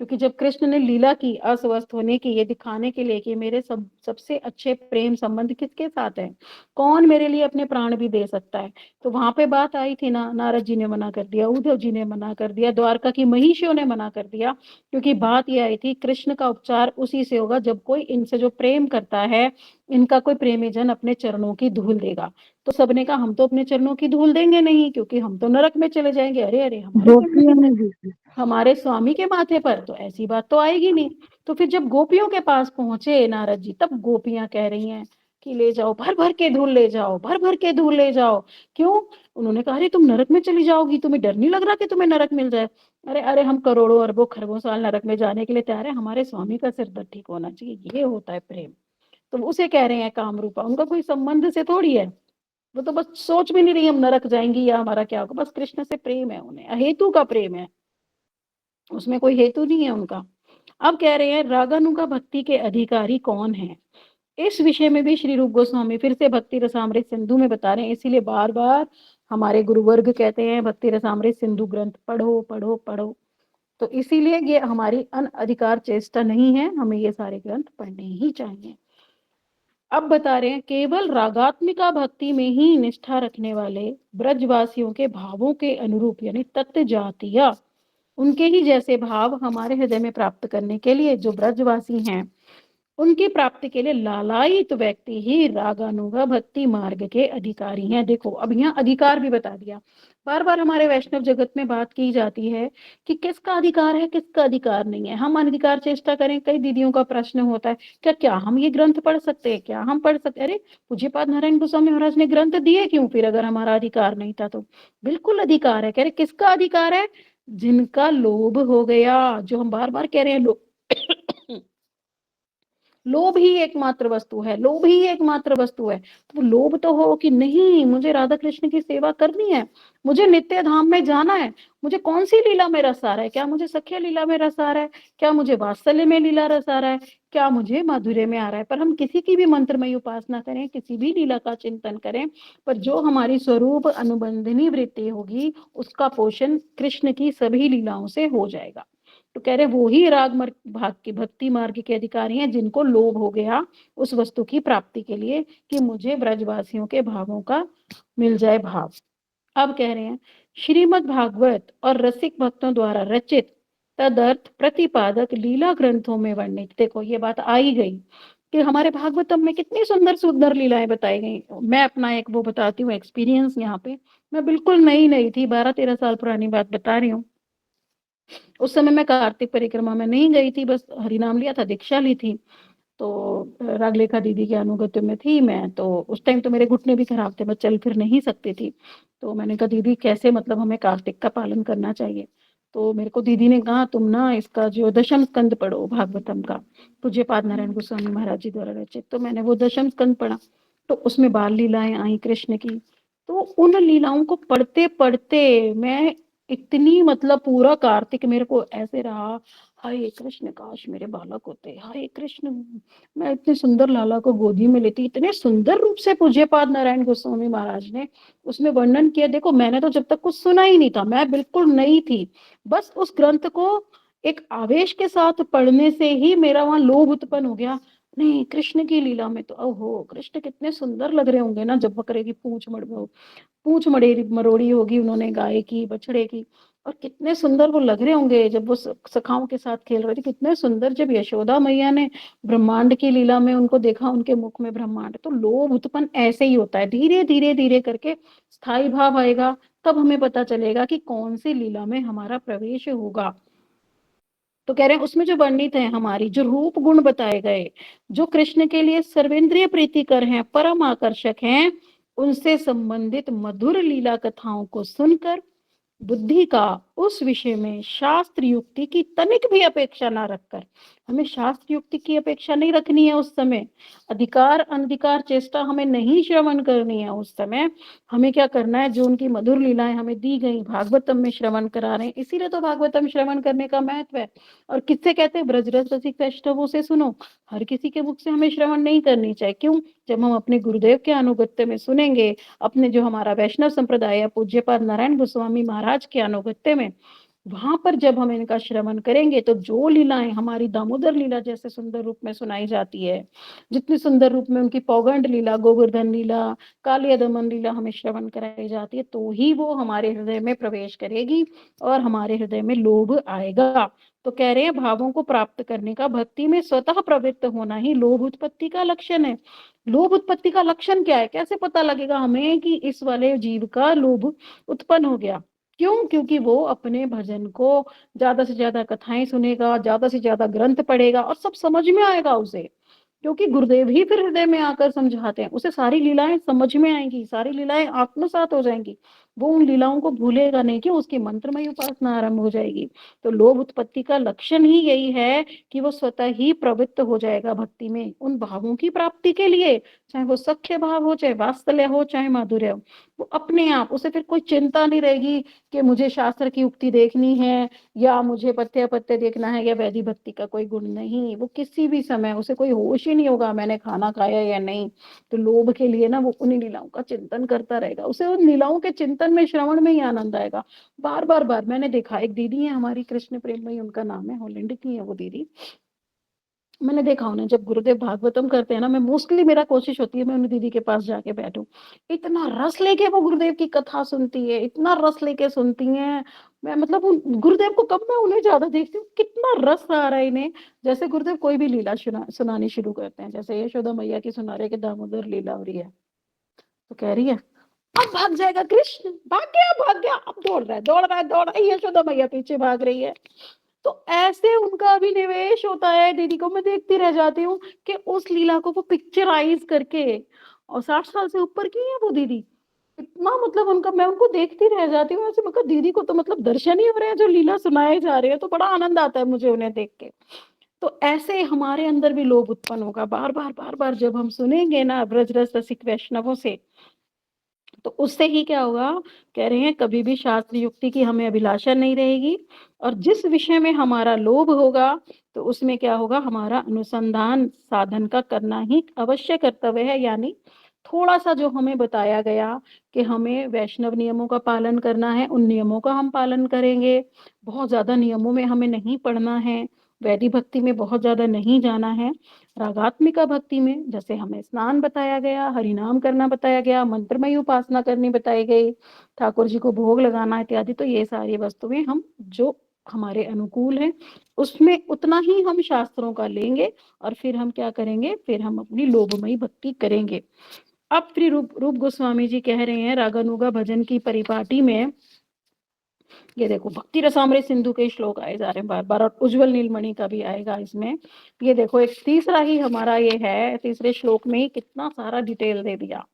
क्योंकि जब कृष्ण ने लीला की अस्वस्थ होने की, ये दिखाने के लिए कि मेरे सबसे अच्छे प्रेम संबंध किसके साथ है, कौन मेरे लिए अपने प्राण भी दे सकता है। तो वहां पे बात आई थी ना, नारद जी ने मना कर दिया, उद्धव जी ने मना कर दिया, द्वारका की महिषियों ने मना कर दिया, क्योंकि बात ये आई थी कृष्ण का उपचार उसी से होगा जब कोई इनसे जो प्रेम करता है, इनका कोई प्रेमी जन अपने चरणों की धूल देगा। तो सबने कहा हम तो अपने चरणों की धूल देंगे नहीं, क्योंकि हम तो नरक में चले जाएंगे। अरे अरे, गोपियों ने भी की। हमारे स्वामी के माथे पर तो ऐसी बात तो आएगी नहीं। तो फिर जब गोपियों के पास पहुंचे नारद जी, तब गोपियां कह रही हैं कि ले जाओ, भर भर के धूल ले जाओ, भर भर के धूल ले जाओ। क्यों? उन्होंने कहा अरे तुम नरक में चली जाओगी, तुम्हें डर नहीं लग रहा कि तुम्हें नरक मिल जाए? अरे अरे, हम करोड़ों अरबों खरबों साल नरक में जाने के लिए तैयार है, हमारे स्वामी का सिर दर्द ठीक होना चाहिए। ये होता है प्रेम। तो उसे कह रहे हैं काम रूपा, उनका कोई संबंध से थोड़ी है। वो तो बस सोच भी नहीं रही हम नरक जाएंगी या हमारा क्या होगा, बस कृष्ण से प्रेम है, उन्हें अहेतु का प्रेम है, उसमें कोई हेतु नहीं है उनका। अब कह रहे हैं रागानुगा भक्ति के अधिकारी कौन है, इस विषय में भी श्री रूप गोस्वामी फिर से भक्ति रसामृत सिंधु में बता रहे हैं। इसीलिए बार बार हमारे गुरुवर्ग कहते हैं भक्ति रसामृत सिंधु ग्रंथ पढ़ो पढ़ो पढ़ो। तो इसीलिए ये हमारी अनअधिकार चेष्टा नहीं है, हमें ये सारे ग्रंथ पढ़ने ही चाहिए। अब बता रहे हैं केवल रागात्मिका भक्ति में ही निष्ठा रखने वाले ब्रजवासियों के भावों के अनुरूप, यानी तत्व जातीय, उनके ही जैसे भाव हमारे हृदय में प्राप्त करने के लिए जो ब्रजवासी हैं, उनकी प्राप्ति के लिए लालायित व्यक्ति ही रागानुगा भक्ति मार्ग के अधिकारी हैं। देखो अब यहाँ अधिकार भी बता दिया। बार बार हमारे वैष्णव जगत में बात की जाती है कि किसका अधिकार है, किसका अधिकार नहीं है। हम अधिकार चेष्टा करें, कई दीदियों का प्रश्न होता है क्या क्या हम ये ग्रंथ पढ़ सकते हैं, क्या हम पढ़ सकते? अरे पूज्यपाद नारायण गोस्वामी महाराज ने ग्रंथ दिए क्यों फिर, अगर हमारा अधिकार नहीं था तो? बिल्कुल अधिकार है। कह रहे किसका अधिकार है? जिनका लोभ हो गया, जो हम बार बार कह रहे हैं लोभ ही एकमात्र वस्तु है, लोभ ही एकमात्र वस्तु है। तो लोभ तो हो कि नहीं मुझे राधा कृष्ण की सेवा करनी है, मुझे नित्य धाम में जाना है, मुझे कौन सी लीला में रस आ रहा है, क्या मुझे सख्य लीला में रस आ रहा है, क्या मुझे वात्सल्य में लीला रस आ रहा है, क्या मुझे माधुर्य में आ रहा है। पर हम किसी की भी मंत्रमयी उपासना करें, किसी भी लीला का चिंतन करें, पर जो हमारी स्वरूप अनुबंधनी वृत्ति होगी, उसका पोषण कृष्ण की सभी लीलाओं से हो जाएगा। तो कह रहे वो ही राग भाग की भक्ति मार्ग के अधिकारी हैं जिनको लोभ हो गया उस वस्तु की प्राप्ति के लिए कि मुझे ब्रजवासियों के भावों का मिल जाए भाव। अब कह रहे हैं श्रीमद् भागवत और रसिक भक्तों द्वारा रचित तदर्थ प्रतिपादक लीला ग्रंथों में वर्णित, देखो ये बात आ ही गई कि हमारे भागवतम में कितनी सुंदर सुंदर लीलाएं बताई गई। मैं अपना एक वो बताती हूँ एक्सपीरियंस यहाँ पे। मैं बिल्कुल नई नई थी, 12-13 साल पुरानी बात बता रही हूँ। उस समय मैं कार्तिक परिक्रमा में नहीं गई थी, बस हरिनाम लिया था, दीक्षा ली थी। तो रागलेखा दीदी के अनुगत्य में थी मैं। तो उस टाइम तो मेरे घुटने भी खराब थे, मैं चल फिर नहीं सकती थी। तो मैंने कहा दीदी कैसे, मतलब हमें कार्तिक का पालन करना चाहिए। तो मेरे को दीदी ने कहा तुम ना इसका जो दशम स्कंद पढ़ो भागवतम का, पूज्यपाद नारायण गोस्वामी महाराज जी द्वारा रचित। तो मैंने वो दशम स्कंद पढ़ा, तो उसमें बाल लीलाएं आई कृष्ण की। तो उन लीलाओं को पढ़ते पढ़ते मैं इतनी, मतलब पूरा कार्तिक मेरे को ऐसे रहा, हाय कृष्ण काश मेरे बालक होते, हाय कृष्ण मैं इतने सुंदर लाला को गोदी में लेती। इतने सुंदर रूप से पूज्यपाद नारायण गोस्वामी महाराज ने उसमें वर्णन किया। देखो मैंने तो जब तक कुछ सुना ही नहीं था, मैं बिल्कुल नई थी, बस उस ग्रंथ को एक आवेश के साथ पढ़ने से ही मेरा वहां लोभ उत्पन्न हो गया। नहीं कृष्ण की लीला में तो ओहो कृष्ण कितने सुंदर लग रहे होंगे ना, जब बकरे की पूंछ मड़ेरी मरोड़ी होगी उन्होंने गाय की बछड़े की, और कितने सुंदर वो लग रहे होंगे जब वो सखाओं के साथ खेल रहे थे। कितने सुंदर जब यशोदा मैया ने ब्रह्मांड की लीला में उनको देखा, उनके मुख में ब्रह्मांड। तो लोभ उत्पन्न ऐसे ही होता है, धीरे धीरे धीरे करके स्थायी भाव आएगा, तब हमें पता चलेगा कि कौन सी लीला में हमारा प्रवेश होगा। तो कह रहे हैं उसमें जो वर्णित है हमारी जो रूप गुण बताए गए, जो कृष्ण के लिए सर्वेंद्रिय प्रीतिकर हैं, परम आकर्षक हैं, उनसे संबंधित मधुर लीला कथाओं को सुनकर बुद्धि का उस विषय में शास्त्र युक्ति की तनिक भी अपेक्षा ना रखकर, हमें शास्त्र युक्ति की अपेक्षा नहीं रखनी है उस समय, अधिकार अनधिकार चेष्टा हमें नहीं श्रवण करनी है उस समय। हमें क्या करना है, जो उनकी मधुर लीलाएं हमें दी गई भागवतम में श्रवण करा रहे हैं, इसीलिए तो भागवतम श्रवण करने का महत्व है। और किससे कहते हैं, ब्रजरस रसिक वैष्णवों से सुनो। हर किसी के मुख से हमें श्रवण नहीं करनी चाहिए। क्यों? जब हम अपने गुरुदेव के अनुगत्य में सुनेंगे, अपने जो हमारा वैष्णव संप्रदाय है पूज्यपाद नारायण गोस्वामी महाराज के अनुगत्य में, वहां पर जब हम इनका श्रवण करेंगे तो जो लीलाएं हमारी दामोदर लीला जैसे सुंदर रूप में सुनाई जाती है, जितनी सुंदर रूप में उनकी पौगंड लीला, गोवर्धन लीला, कालिया दमन लीला हमें श्रवण कराई जाती है, तो ही वो हमारे हृदय में प्रवेश करेगी और हमारे हृदय में लोभ आएगा। तो कह रहे हैं भावों को प्राप्त करने का भक्ति में स्वतः प्रवृत्त होना ही लोभ उत्पत्ति का लक्षण है। लोभ उत्पत्ति का लक्षण क्या है, कैसे पता लगेगा हमें कि इस वाले जीव का लोभ उत्पन्न हो गया? क्यों? क्योंकि वो अपने भजन को ज्यादा से ज्यादा कथाएं सुनेगा, ज्यादा से ज्यादा ग्रंथ पढ़ेगा और सब समझ में आएगा उसे, क्योंकि गुरुदेव ही फिर हृदय में आकर समझाते हैं उसे, सारी लीलाएं समझ में आएंगी, सारी लीलाएं आत्मसात हो जाएंगी, वो उन लीलाओं को भूलेगा नहीं, क्यों? उसकी मंत्रमय उपासना आरंभ हो जाएगी। तो लोभ उत्पत्ति का लक्षण ही यही है कि वो स्वतः ही प्रवृत्त हो जाएगा भक्ति में, उन भावों की प्राप्ति के लिए, चाहे वो सख्य भाव हो, चाहे वात्सल्य हो, चाहे माधुर्य हो। वो अपने आप, उसे फिर कोई चिंता नहीं रहेगी कि मुझे शास्त्र की उक्ति देखनी है या मुझे पत्ते पत्ते देखना है या वैधि भक्ति का कोई गुण नहीं। वो किसी भी समय उसे कोई होश ही नहीं होगा मैंने खाना खाया या नहीं। तो लोभ के लिए ना वो उन्हीं लीलाओं का चिंतन करता रहेगा, उसे उन लीलाओं के चिंतन में, श्रवण में ही आनंद आएगा। बार बार बार मैंने देखा, एक दीदी है हमारी कृष्ण प्रेममयी उनका नाम है, हॉलैंड की है वो दीदी। मैंने देखा उन्हें जब गुरुदेव भागवतम करते हैं ना, मैं मोस्टली, मेरा कोशिश होती है मैं उन दीदी के पास जाके बैठूं। इतना रस लेके वो गुरुदेव की कथा सुनती है, इतना रस लेके सुनती हैं। मैं मतलब उन गुरुदेव को कम मैं उन्हें ज्यादा देखती हूँ, कितना रस आ रहा है इन्हें। जैसे गुरुदेव कोई भी लीला सुनानी शुरू करते हैं, जैसे यशोदा मैया की सुना रहे कि दामोदर लीला हो रही है, तो कह रही है अब भाग जाएगा कृष्ण, भाग गया भाग गया, अब दौड़ रहा है दौड़ रहा है दौड़ रहा है, यशोदा मैया पीछे भाग रही है। तो ऐसे उनका अभिनिवेश होता है दीदी को, मैं देखती रह जाती हूँ कि उस लीला को वो पिक्चराइज करके, और 60 साल से ऊपर की है वो दीदी, इतना मतलब उनका, मैं उनको देखती रह जाती हूँ ऐसे, मतलब दीदी को तो मतलब दर्शन ही हो रहे हैं जो लीला सुनाए जा रहे हैं, तो बड़ा आनंद आता है मुझे उन्हें देख के। तो ऐसे हमारे अंदर भी लोभ उत्पन्न होगा, बार बार जब हम सुनेंगे ना ब्रजरस रसिक वैष्णवों से, तो उससे ही क्या होगा, कह रहे हैं कभी भी शास्त्र युक्ति की हमें अभिलाषा नहीं रहेगी, और जिस विषय में हमारा लोभ होगा तो उसमें क्या होगा, हमारा अनुसंधान साधन का करना ही अवश्य कर्तव्य है। यानी थोड़ा सा जो हमें बताया गया कि हमें वैष्णव नियमों का पालन करना है, उन नियमों का हम पालन करेंगे। बहुत ज्यादा नियमों में हमें नहीं पढ़ना है, वैधि भक्ति में बहुत ज्यादा नहीं जाना है। रागात्मिका भक्ति में जैसे हमें स्नान बताया गया, हरिनाम करना बताया गया, मंत्रमयी उपासना करनी बताई गई, ठाकुर जी को भोग लगाना इत्यादि, तो ये सारी वस्तुएं हम जो हमारे अनुकूल है उसमें उतना ही हम शास्त्रों का लेंगे, और फिर हम क्या करेंगे, फिर हम अपनी लोभमयी भक्ति करेंगे। अब फिर रूप गोस्वामी जी कह रहे हैं रागानुगा भजन की परिपाटी में, ये देखो भक्ति रसामृत सिंधु के श्लोक आए जा रहे हैं बार बार, और उज्जवल नीलमणि का भी आएगा इसमें। ये देखो एक तीसरा ही हमारा ये है, तीसरे श्लोक में ही कितना सारा डिटेल दे दिया।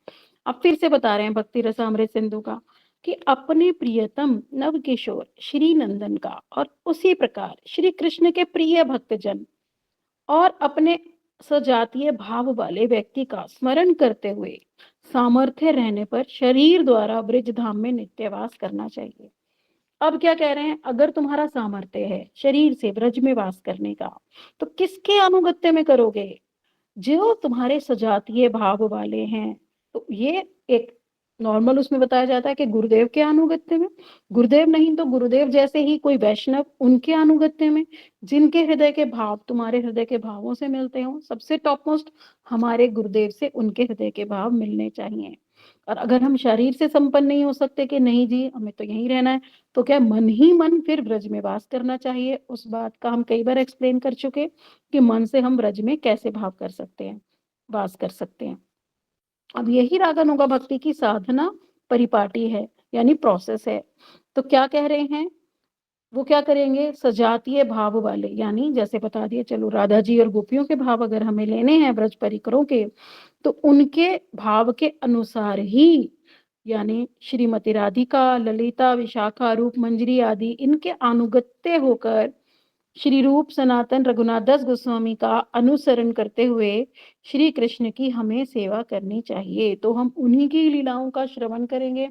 अब फिर से बता रहे हैं भक्ति रसामृत सिंधु का, कि अपने प्रियतम नव किशोर श्री नंदन का और उसी प्रकार श्री कृष्ण के प्रिय भक्तजन और अपने सजातीय भाव वाले व्यक्ति का स्मरण करते हुए सामर्थ्य रहने पर शरीर द्वारा ब्रिज धाम में नित्यवास करना चाहिए। अब क्या कह रहे हैं, अगर तुम्हारा सामर्थ्य है शरीर से ब्रज में वास करने का, तो किसके अनुगत्य में करोगे? जो तुम्हारे सजातीय भाव वाले हैं। तो ये एक नॉर्मल उसमें बताया जाता है कि गुरुदेव के अनुगत्य में, गुरुदेव नहीं तो गुरुदेव जैसे ही कोई वैष्णव उनके अनुगत्य में, जिनके हृदय के भाव तुम्हारे हृदय के भावों से मिलते हो। सबसे टॉप मोस्ट हमारे गुरुदेव से उनके हृदय के भाव मिलने चाहिए। और अगर हम शरीर से संपन्न नहीं हो सकते कि नहीं जी हमें तो यहीं रहना है, तो क्या मन ही मन फिर ब्रज में वास करना चाहिए। उस बात का हम कई बार एक्सप्लेन कर चुके कि मन से हम ब्रज में कैसे भाव कर सकते हैं, वास कर सकते हैं। अब यही रागानुगा भक्ति की साधना परिपाटी है, यानी प्रोसेस है। तो क्या कह रहे हैं, वो क्या करेंगे, सजातीय भाव वाले, यानी जैसे बता दिए, चलो राधा जी और गोपियों के भाव अगर हमें लेने हैं ब्रज परिकरों के, तो उनके भाव के अनुसार ही यानी श्रीमती राधिका, ललिता, विशाखा, रूप, मंजरी आदि इनके अनुगत्य होकर श्री रूप सनातन रघुनाथ दास गोस्वामी का अनुसरण करते हुए श्री कृष्ण की हमें सेवा करनी चाहिए। तो हम उन्हीं की लीलाओं का श्रवण करेंगे,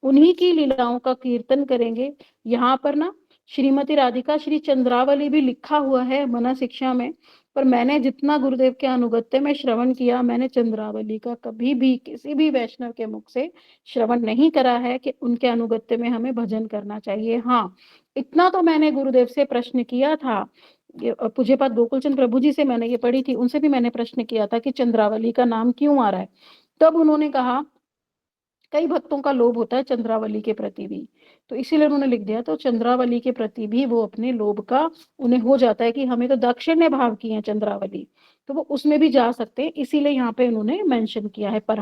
उन्हीं की लीलाओं का कीर्तन करेंगे। यहाँ पर ना श्रीमती राधिका श्री चंद्रावली भी लिखा हुआ है मना शिक्षा में, पर मैंने जितना गुरुदेव के अनुगत्य में श्रवण किया, मैंने चंद्रावली का कभी भी किसी भी वैष्णव के मुख से श्रवण नहीं करा है कि उनके अनुगत्य में हमें भजन करना चाहिए। हाँ, इतना तो मैंने गुरुदेव से प्रश्न किया था, पूज्यपाद गोकुलचंद प्रभु जी से मैंने ये पढ़ी थी, उनसे भी मैंने प्रश्न किया था कि चंद्रावली का नाम क्यों आ रहा है। तब उन्होंने कहा कई भक्तों का लोभ होता है चंद्रावली के प्रति भी, तो इसीलिए उन्होंने लिख दिया। तो चंद्रावली के प्रति भी वो अपने लोभ का उन्हें हो जाता है कि हमें तो दाक्षिण्य भाव की है चंद्रावली, तो वो उसमें भी जा सकते हैं, इसीलिए यहाँ पे उन्होंने मेंशन किया है। पर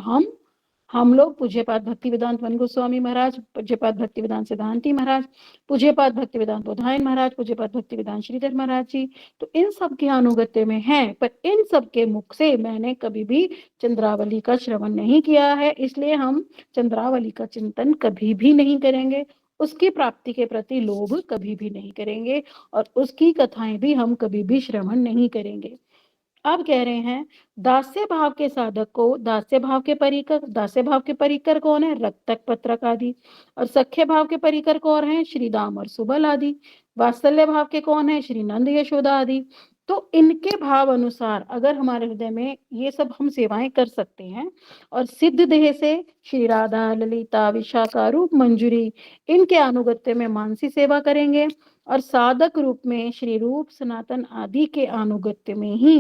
हम लोग पूज्यपाद भक्ति वेदांत वन गोस्वामी महाराज, पूज्यपाद भक्ति वेदांत सिद्धांति महाराज, पूज्यपाद भक्ति वेदांत बोधायन महाराज, पूज्यपाद भक्ति वेदांत श्रीधर महाराज जी, तो इन सब के अनुगत्य में है। पर इन सब के मुख से मैंने कभी भी चंद्रावली का श्रवण नहीं किया है, इसलिए हम चंद्रावली का चिंतन कभी भी नहीं करेंगे, उसकी प्राप्ति के प्रति लोभ कभी भी नहीं करेंगे, और उसकी कथाएं भी हम कभी भी श्रवण नहीं करेंगे। अब कह रहे हैं दास्य भाव के साधक को दास्य भाव के परिकर, दास्य भाव के परिकर कौन है? रक्तक पत्रक आदि। और सख्य भाव के परिकर कौन है? श्री दाम और सुबल आदि। वात्सल्य भाव के कौन है? श्री नंद यशोदा आदि। तो इनके भाव अनुसार अगर हमारे हृदय में ये सब हम सेवाएं कर सकते हैं, और सिद्ध देह से श्री राधा, ललिता, विशाखा, रूप, मंजूरी इनके अनुगत्य में मानसी सेवा करेंगे, और साधक रूप में श्री रूप सनातन आदि के अनुगत्य में ही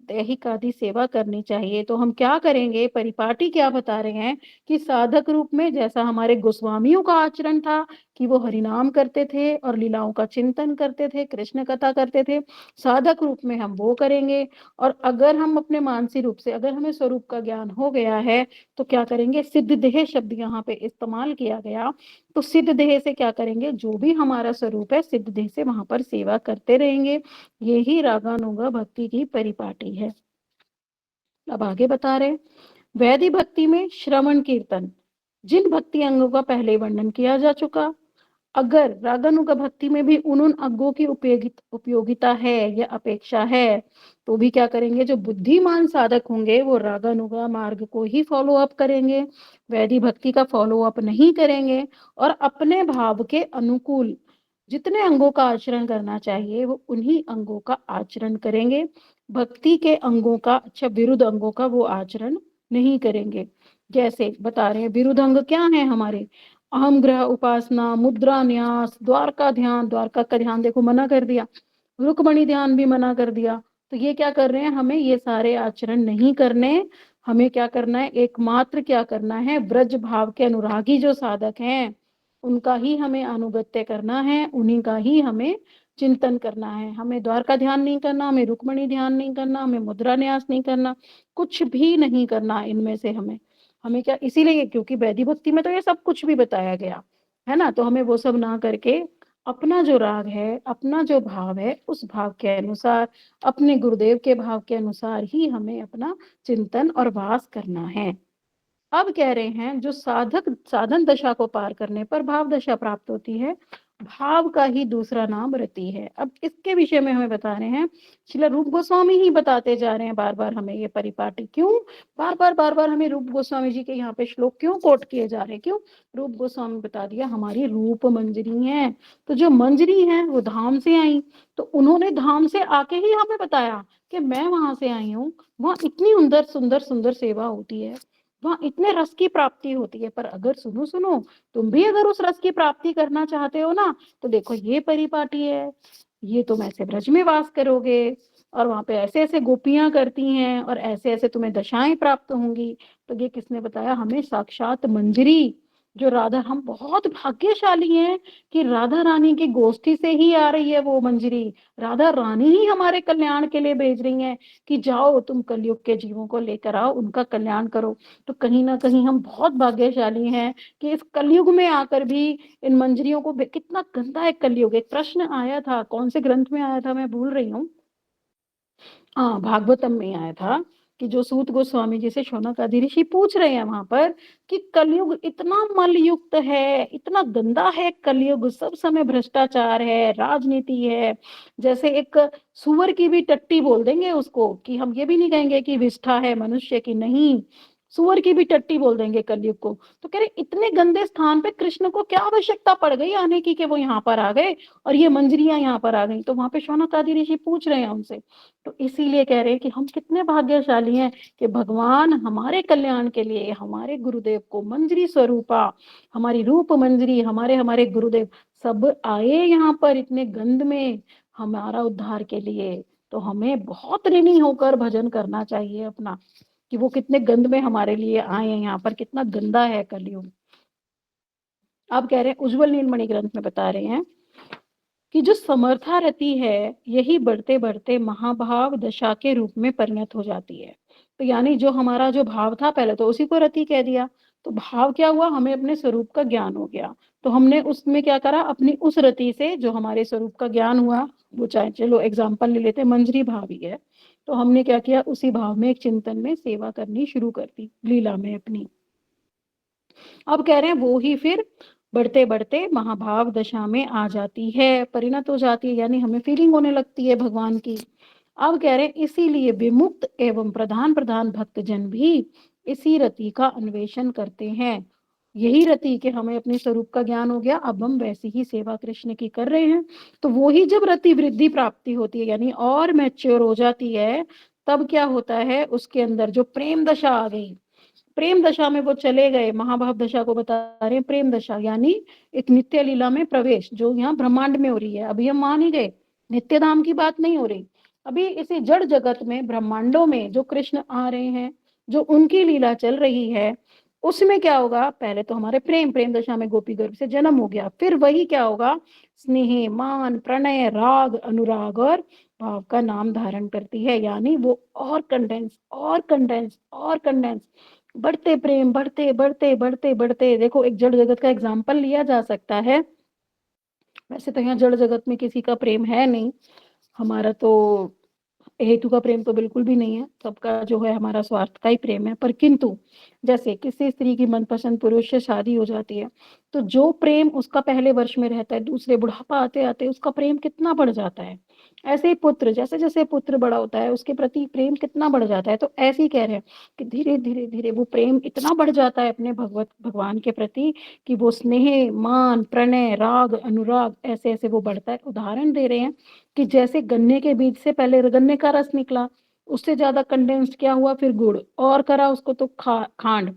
दैहिक आदि सेवा करनी चाहिए। तो हम क्या करेंगे? परिपाटी क्या बता रहे हैं कि साधक रूप में जैसा हमारे गोस्वामियों का आचरण था कि वो हरिनाम करते थे और लीलाओं का चिंतन करते थे, कृष्ण कथा करते थे, साधक रूप में हम वो करेंगे। और अगर हम अपने मानसी रूप से अगर हमें स्वरूप का ज्ञान हो गया है तो क्या करेंगे? सिद्ध देह शब्द यहाँ पे इस्तेमाल किया गया, तो सिद्ध देह से क्या करेंगे? जो भी हमारा स्वरूप है सिद्ध देह से वहां पर सेवा करते रहेंगे। यही रागानुगा भक्ति की परिपाटी है। अब आगे बता रहे, वैदिक भक्ति में श्रवण कीर्तन जिन भक्ति अंगों का पहले वर्णन किया जा चुका, अगर रागानुगा भक्ति में भी उन अंगों की उपयोगिता है या अपेक्षा है, तो भी क्या करेंगे? जो बुद्धिमान साधक होंगे वो रागानुगा मार्ग को ही फॉलो अप करेंगे, वैदिक भक्ति का फॉलो अप नहीं करेंगे, और अपने भाव के अनुकूल जितने अंगों का आचरण करना चाहिए वो उन्हीं अंगों का आचरण करेंगे। भक्ति के अंगों का विरुद्ध अंगों का वो आचरण नहीं करेंगे। जैसे बता रहे हैं विरुद्ध अंग क्या है हमारे? अहम ग्रह उपासना, मुद्रा न्यास, द्वारका ध्यान, द्वारका का ध्यान देखो मना कर दिया, रुकमणि ध्यान भी मना कर दिया। तो ये क्या कर रहे हैं? हमें ये सारे आचरण नहीं करने। हमें क्या करना है? एकमात्र क्या करना है? ब्रज भाव के अनुरागी जो साधक हैं उनका ही हमें अनुगत्य करना है, उन्हीं का ही हमें चिंतन करना है। हमें द्वारका ध्यान नहीं करना, हमें रुक्मणी ध्यान नहीं करना, हमें मुद्रा न्यास नहीं करना, कुछ भी नहीं करना इनमें से हमें। हमें क्या? इसीलिए क्योंकि वैदिक भक्ति में तो ये सब कुछ भी बताया गया है ना, तो हमें वो सब ना करके अपना जो राग है, अपना जो भाव है, उस भाव के अनुसार, अपने गुरुदेव के भाव के अनुसार ही हमें अपना चिंतन और वास करना है। अब कह रहे हैं जो साधक साधन दशा को पार करने पर भाव दशा प्राप्त होती है, भाव का ही दूसरा नाम रति है। अब इसके विषय में हमें बता रहे हैं, श्रील रूप गोस्वामी ही बताते जा रहे हैं बार बार हमें ये परिपाटी। क्यों बार बार हमें रूप गोस्वामी जी के यहाँ पे श्लोक क्यों कोट किए जा रहे हैं? क्यों? रूप गोस्वामी बता दिया हमारी रूप मंजरी है, तो जो मंजरी है वो धाम से आई, तो उन्होंने धाम से आके ही हमें बताया कि मैं वहां से आई हूँ, वहां इतनी सुंदर सुंदर सुंदर सेवा होती है, वहां इतने रस की प्राप्ति होती है। पर अगर सुनो सुनो तुम भी अगर उस रस की प्राप्ति करना चाहते हो ना, तो देखो ये परिपाटी है, ये तुम ऐसे ब्रज में वास करोगे और वहां पे ऐसे ऐसे गोपियां करती हैं और ऐसे ऐसे तुम्हें दशाएं प्राप्त होंगी। तो ये किसने बताया? हमें साक्षात मंजरी, जो राधा, हम बहुत भाग्यशाली हैं कि राधा रानी की गोष्ठी से ही आ रही है वो मंजरी, राधा रानी ही हमारे कल्याण के लिए भेज रही हैं कि जाओ तुम कलयुग के जीवों को लेकर आओ, उनका कल्याण करो। तो कहीं ना कहीं हम बहुत भाग्यशाली हैं कि इस कलयुग में आकर भी इन मंजरियों को, कितना गंदा है कलयुग। एक प्रश्न आया था, कौन से ग्रंथ में आया था मैं भूल रही हूँ, हाँ भागवतम में आया था कि जो सूत गोस्वामी जी से शौनक आदि ऋषि पूछ रहे हैं वहां पर कि कलयुग इतना मलयुक्त है, इतना गंदा है कलयुग, सब समय भ्रष्टाचार है, राजनीति है, जैसे एक सुअर की भी टट्टी बोल देंगे उसको, कि हम ये भी नहीं कहेंगे कि विष्ठा है मनुष्य की, नहीं, सुअर की भी टट्टी बोल देंगे कलयुग को। तो कह रहे इतने गंदे स्थान पे कृष्ण को क्या आवश्यकता पड़ गई आने की कि वो यहाँ पर आ गए और ये मंजरियां यहाँ पर आ गई। तो वहां पे शौनक आदि ऋषि पूछ रहे हैं उनसे। तो इसीलिए कह रहे हैं कि हम कितने भाग्यशाली हैं कि भगवान हमारे कल्याण के लिए हमारे गुरुदेव को मंजरी स्वरूपा, हमारी रूप मंजरी, हमारे हमारे गुरुदेव सब आए यहाँ पर इतने गंध में हमारा उद्धार के लिए। तो हमें बहुत ऋणी होकर भजन करना चाहिए अपना, कि वो कितने गंद में हमारे लिए आए हैं यहाँ पर, कितना गंदा है कलयुग। अब कह रहे हैं उज्जवल नीलमणि ग्रंथ में बता रहे हैं कि जो समर्था रति है यही बढ़ते बढ़ते महाभाव दशा के रूप में परिणत हो जाती है। तो यानी जो हमारा जो भाव था पहले तो उसी को रति कह दिया, तो भाव क्या हुआ, हमें अपने स्वरूप का ज्ञान हो गया, तो हमने उसमें क्या करा, अपनी उस रति से जो हमारे स्वरूप का ज्ञान हुआ, वो चाहे चलो एग्जाम्पल ले लेते हैं मंजरी भाव ही है, तो हमने क्या किया, उसी भाव में एक चिंतन में सेवा करनी शुरू कर दी लीला में अपनी। अब कह रहे हैं वो ही फिर बढ़ते बढ़ते महाभाव दशा में आ जाती है, परिणत हो जाती है, यानी हमें फीलिंग होने लगती है भगवान की। अब कह रहे हैं इसीलिए विमुक्त एवं प्रधान प्रधान भक्त जन भी इसी रति का अन्वेषण करते हैं। यही रति कि हमें अपने स्वरूप का ज्ञान हो गया, अब हम वैसी ही सेवा कृष्ण की कर रहे हैं। तो वो ही जब रति वृद्धि प्राप्ति होती है यानी और मैच्योर हो जाती है, तब क्या होता है, उसके अंदर जो प्रेम दशा आ गई, प्रेम दशा में वो चले गए, महाभाव दशा को बता रहे हैं प्रेम दशा, यानी एक नित्य लीला में प्रवेश जो यहाँ ब्रह्मांड में हो रही है। अभी हम मान ही गए नित्य धाम की बात नहीं हो रही, अभी इसी जड़ जगत में ब्रह्मांडों में जो कृष्ण आ रहे हैं, जो उनकी लीला चल रही है, उसमें क्या होगा, पहले तो हमारे प्रेम प्रेम दशा में गोपी गर्भ से जन्म हो गया, फिर वही क्या होगा, स्नेह मान प्रणय राग अनुराग और भाव का नाम धारण करती है, यानी वो और कंडेंस और कंडेंस और कंडेंस, बढ़ते प्रेम बढ़ते बढ़ते बढ़ते बढ़ते। देखो एक जड़ जगत का एग्जाम्पल लिया जा सकता है, वैसे तो यहाँ जड़ जगत में किसी का प्रेम है नहीं, हमारा तो हेतु का प्रेम तो बिल्कुल भी नहीं है, सबका जो है हमारा स्वार्थ का ही प्रेम है। पर किंतु जैसे किसी स्त्री की मनपसंद पुरुष से शादी हो जाती है, तो जो प्रेम उसका पहले वर्ष में रहता है, दूसरे बुढ़ापा आते आते उसका प्रेम कितना बढ़ जाता है। ऐसे ही पुत्र, जैसे जैसे पुत्र बड़ा होता है उसके प्रति प्रेम कितना बढ़ जाता है। तो ऐसे ही कह रहे हैं कि धीरे धीरे धीरे वो प्रेम इतना बढ़ जाता है अपने भगवान के प्रति कि वो स्नेह मान प्रणय राग अनुराग ऐसे ऐसे वो बढ़ता है। उदाहरण दे रहे हैं कि जैसे गन्ने के बीज से पहले गन्ने का रस निकला, उससे ज्यादा कंडेंस्ड क्या हुआ, फिर गुड़ और करा उसको तो खांड,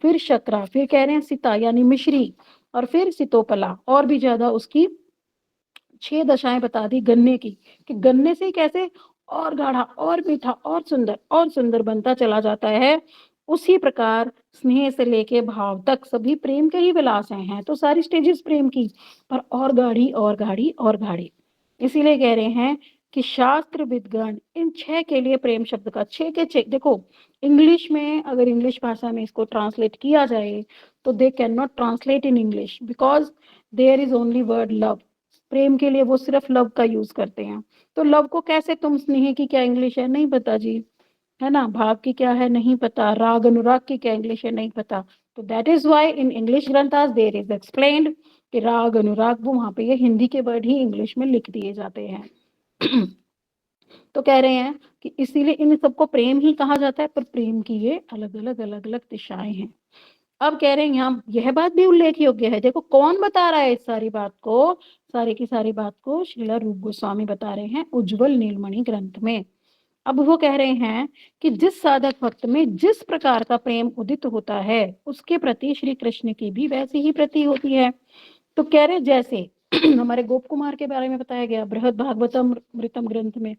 फिर शकरा, फिर कह रहे हैं सिता यानी मिश्री, और फिर सितोपला, और भी ज्यादा उसकी 6 दशाएं बता दी गन्ने की, कि गन्ने से कैसे और गाढ़ा और मीठा और सुंदर बनता चला जाता है। उसी प्रकार स्नेह से लेके भाव तक सभी प्रेम के ही विलास हैं तो सारी स्टेजेस प्रेम की, पर और गाढ़ी और गाढ़ी और गाढ़ी। इसीलिए कह रहे हैं कि शास्त्र विद्गण इन 6 के लिए प्रेम शब्द का 6 के 6, देखो इंग्लिश में अगर इंग्लिश भाषा में इसको ट्रांसलेट किया जाए तो they can not translate in English because there is only word love. प्रेम के लिए वो सिर्फ लव का यूज करते हैं, तो लव को कैसे तुम, स्नेह की क्या इंग्लिश है नहीं पता जी, है ना, भाव की क्या है नहीं पता, राग अनुराग की क्या इंग्लिश है नहीं पता। तो that is why in English ग्रंथास देयर इज एक्सप्लेन्ड कि राग अनुराग वो वहां पे ये हिंदी के वर्ड ही इंग्लिश में लिख दिए जाते हैं। तो कह रहे हैं कि इसीलिए इन सबको प्रेम ही कहा जाता है, पर प्रेम की ये अलग अलग दिशाएं हैं। अब कह रहे हैं यहाँ यह बात भी उल्लेख योग्य है, देखो कौन बता रहा है इस सारी बात को, सारी की सारी बात को श्रीला रूप गोस्वामी बता रहे हैं उज्जवल नीलमणि ग्रंथ में। अब वो कह रहे हैं कि जिस साधक भक्त में जिस प्रकार का प्रेम उदित होता है उसके प्रति श्री कृष्ण की भी वैसी ही प्रति होती है। तो कह रहे जैसे हमारे गोप कुमार के बारे में बताया गया बृहद भागवतम मृतम ग्रंथ में,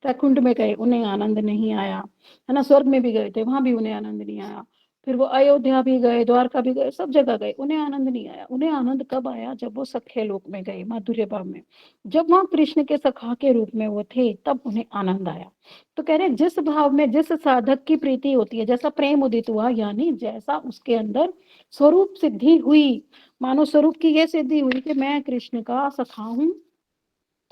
वैकुंठ में गए उन्हें आनंद नहीं आया, है ना, स्वर्ग में भी गए थे वहां भी उन्हें आनंद नहीं आया, फिर वो अयोध्या भी गए द्वारका भी गए सब जगह गए उन्हें आनंद नहीं आया। उन्हें आनंद कब आया, जब वो सखे लोक में गए माधुर्य भाव में, जब वहां कृष्ण के सखा के रूप में वो थे तब उन्हें आनंद आया। तो कह रहे जिस भाव में जिस साधक की प्रीति होती है, जैसा प्रेम उदित हुआ यानी जैसा उसके अंदर स्वरूप सिद्धि हुई, मानो स्वरूप की ये सिद्धि हुई कि मैं कृष्ण का सखा हूं,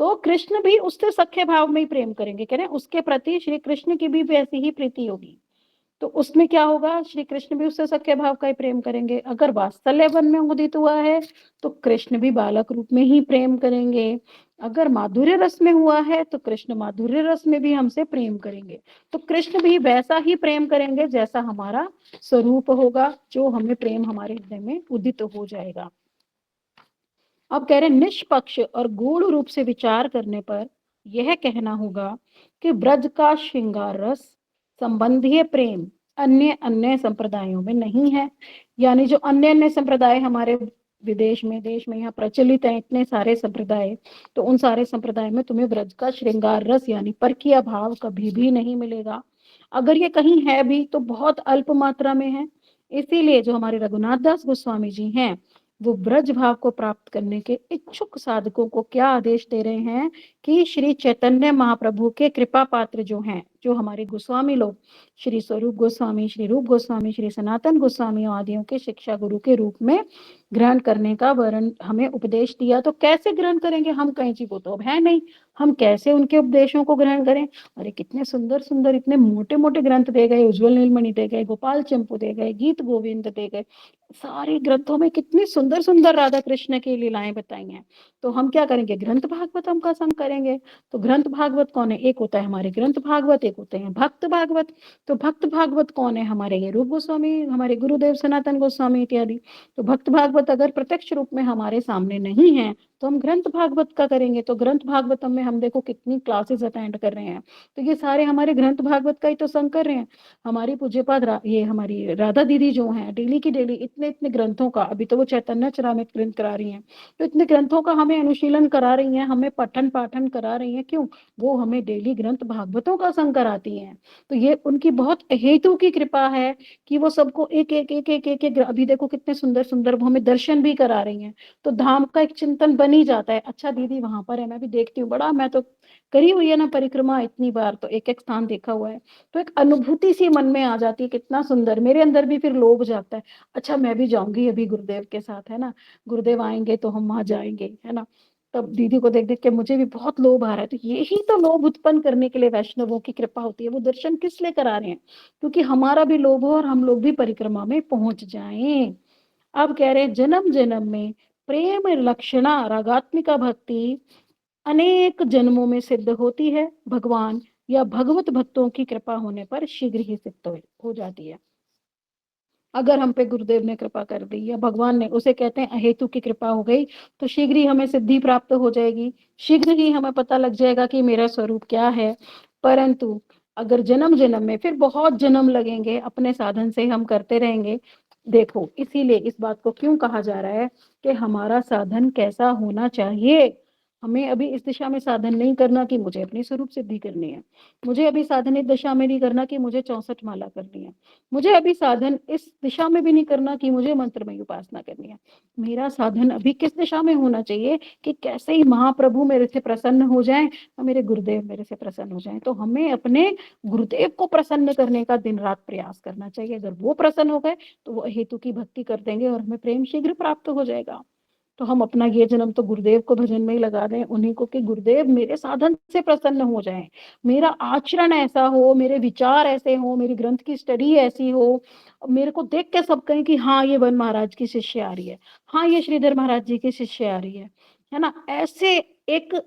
तो कृष्ण भी उससे सख्य भाव में ही प्रेम करेंगे, कह रहे हैं उसके प्रति श्री कृष्ण की भी वैसी ही प्रीति होगी। तो उसमें क्या होगा, श्री कृष्ण भी उससे सख्य भाव का ही प्रेम करेंगे। अगर वात्सल्य वन में उदित हुआ है तो कृष्ण भी बालक रूप में ही प्रेम करेंगे। अगर माधुर्य रस में हुआ है तो कृष्ण माधुर्य रस में भी हमसे प्रेम करेंगे। तो कृष्ण भी वैसा ही प्रेम करेंगे जैसा हमारा स्वरूप होगा, जो हमें प्रेम हमारे हृदय में उदित हो जाएगा। अब कह रहे निष्पक्ष और गूढ़ रूप से विचार करने पर यह कहना होगा कि ब्रज का श्रृंगार रस संबंधीय प्रेम अन्य अन्य संप्रदायों में नहीं है। यानी जो अन्य अन्य संप्रदाय हमारे विदेश में, देश में यहाँ प्रचलित है, इतने सारे संप्रदाय, तो उन सारे संप्रदाय में तुम्हें ब्रज का श्रृंगार रस यानी परकीय भाव कभी भी नहीं मिलेगा। अगर ये कहीं है भी तो बहुत अल्प मात्रा में है। इसीलिए जो हमारे रघुनाथ दास गोस्वामी जी हैं, वो ब्रज भाव को प्राप्त करने के इच्छुक साधकों को क्या आदेश दे रहे हैं कि श्री चैतन्य महाप्रभु के कृपा पात्र जो हैं, जो हमारे गोस्वामी लोग, श्री स्वरूप गोस्वामी, श्री रूप गोस्वामी, श्री सनातन गोस्वामी आदियों के शिक्षा गुरु के रूप में ग्रहण करने का वर्ण हमें उपदेश दिया। तो कैसे ग्रहण करेंगे हम, कहीं जी वो तो अब है नहीं, हम कैसे उनके उपदेशों को ग्रहण करें। अरे कितने सुंदर सुंदर, इतने मोटे मोटे ग्रंथ दे गए, उज्ज्वल नीलमणि दे गए, गोपाल चंपू दे गए, गीत गोविंद दे गए, सारे ग्रंथों में कितनी सुंदर सुंदर राधा कृष्ण की लीलाएं बताई हैं। तो हम क्या करेंगे, ग्रंथ भागवतम का संग करेंगे। तो ग्रंथ भागवत कौन है, एक होता है हमारे ग्रंथ भागवत, एक होते हैं भक्त भागवत। तो भक्त भागवत कौन है, हमारे ये रूप गोस्वामी, हमारे गुरुदेव सनातन गोस्वामी इत्यादि। तो भक्त भागवत अगर प्रत्यक्ष रूप में हमारे सामने नहीं है तो हम ग्रंथ भागवत का करेंगे। तो ग्रंथ भागवतम में हम देखो कितनी क्लासेस अटेंड कर रहे हैं, तो ये सारे हमारे ग्रंथ भागवत का ही तो संग कर रहे हैं। हमारी पूज्यपाद ये हमारी राधा दीदी जो हैं, डेली की डेली इतने इतने ग्रंथों का, अभी तो वो चैतन्य चरामृत ग्रंथ करा रही हैं, तो इतने ग्रंथों का हमें अनुशीलन करा रही हैं, हमें पठन पाठन करा रही हैं। क्यों, वो हमें डेली ग्रंथ भागवतों का संग कराती हैं। तो ये उनकी बहुत हेतु की कृपा है कि वो सबको एक एक एक एक एक, एक अभी देखो कितने सुंदर सुंदर वो हमें दर्शन भी करा रही हैं। तो धाम का एक चिंतन बन ही जाता है, अच्छा दीदी वहां पर है, मैं भी देखती हूँ, बड़ा मैं तो करी हुई है ना परिक्रमा इतनी बार, तो एक एक स्थान देखा हुआ है, तो एक अनुभूति सी मन में आ जाती है, कितना सुंदर, मेरे अंदर भी फिर लोभ जाता है, अच्छा मैं भी जाऊंगी अभी गुरुदेव के साथ, है ना, गुरुदेव आएंगे तो हम वहां जाएंगे, है ना। तब दीदी को देख देख के मुझे भी बहुत लोभ आ रहा है। तो यही तो लोभ उत्पन्न करने के लिए वैष्णवों की कृपा होती है, वो दर्शन किस लिए करा रहे हैं, क्योंकि हमारा भी लोभ हो और हम लोग भी परिक्रमा में पहुंच जाएं। अब कह रहे हैं जन्म जन्म में प्रेम लक्षणा रागात्मिका भक्ति अनेक जन्मों में सिद्ध होती है, भगवान या भगवत भक्तों की कृपा होने पर शीघ्र ही सिद्ध हो जाती है। अगर हम पे गुरुदेव ने कृपा कर दी या भगवान ने, उसे कहते हैं अहेतु की कृपा हो गई, तो शीघ्र ही हमें सिद्धि प्राप्त हो जाएगी, शीघ्र ही हमें पता लग जाएगा कि मेरा स्वरूप क्या है। परंतु अगर जन्म जन्म में, फिर बहुत जन्म लगेंगे, अपने साधन से हम करते रहेंगे। देखो इसीलिए इस बात को क्यों कहा जा रहा है कि हमारा साधन कैसा होना चाहिए। हमें अभी इस दिशा में साधन नहीं करना कि मुझे अपनी स्वरूप सिद्धि करनी है, मुझे अभी साधन इस दिशा में नहीं करना कि मुझे 64 माला करनी है, मुझे अभी साधन इस दिशा में भी नहीं करना कि मुझे मंत्रमय उपासना करनी है। मेरा साधन अभी किस दिशा में होना चाहिए कि कैसे ही महाप्रभु मेरे से प्रसन्न हो जाएं और मेरे गुरुदेव मेरे से प्रसन्न हो जाएं। तो हमें अपने गुरुदेव को प्रसन्न करने का दिन रात प्रयास करना चाहिए। अगर वो प्रसन्न हो गए तो वो हेतु की भक्ति कर देंगे और हमें प्रेम शीघ्र प्राप्त हो जाएगा। तो हम अपना ये जन्म तो गुरुदेव को भजन में ही लगा दें, उन्हीं को, कि गुरुदेव मेरे साधन से प्रसन्न हो जाएं, मेरा आचरण ऐसा हो, मेरे विचार ऐसे हो, मेरी ग्रंथ की स्टडी ऐसी हो, मेरे को देख के सब कहें कि हाँ ये वन महाराज की शिष्य आ रही है, हाँ ये श्रीधर महाराज जी की शिष्य आ रही है ना। ऐसे एक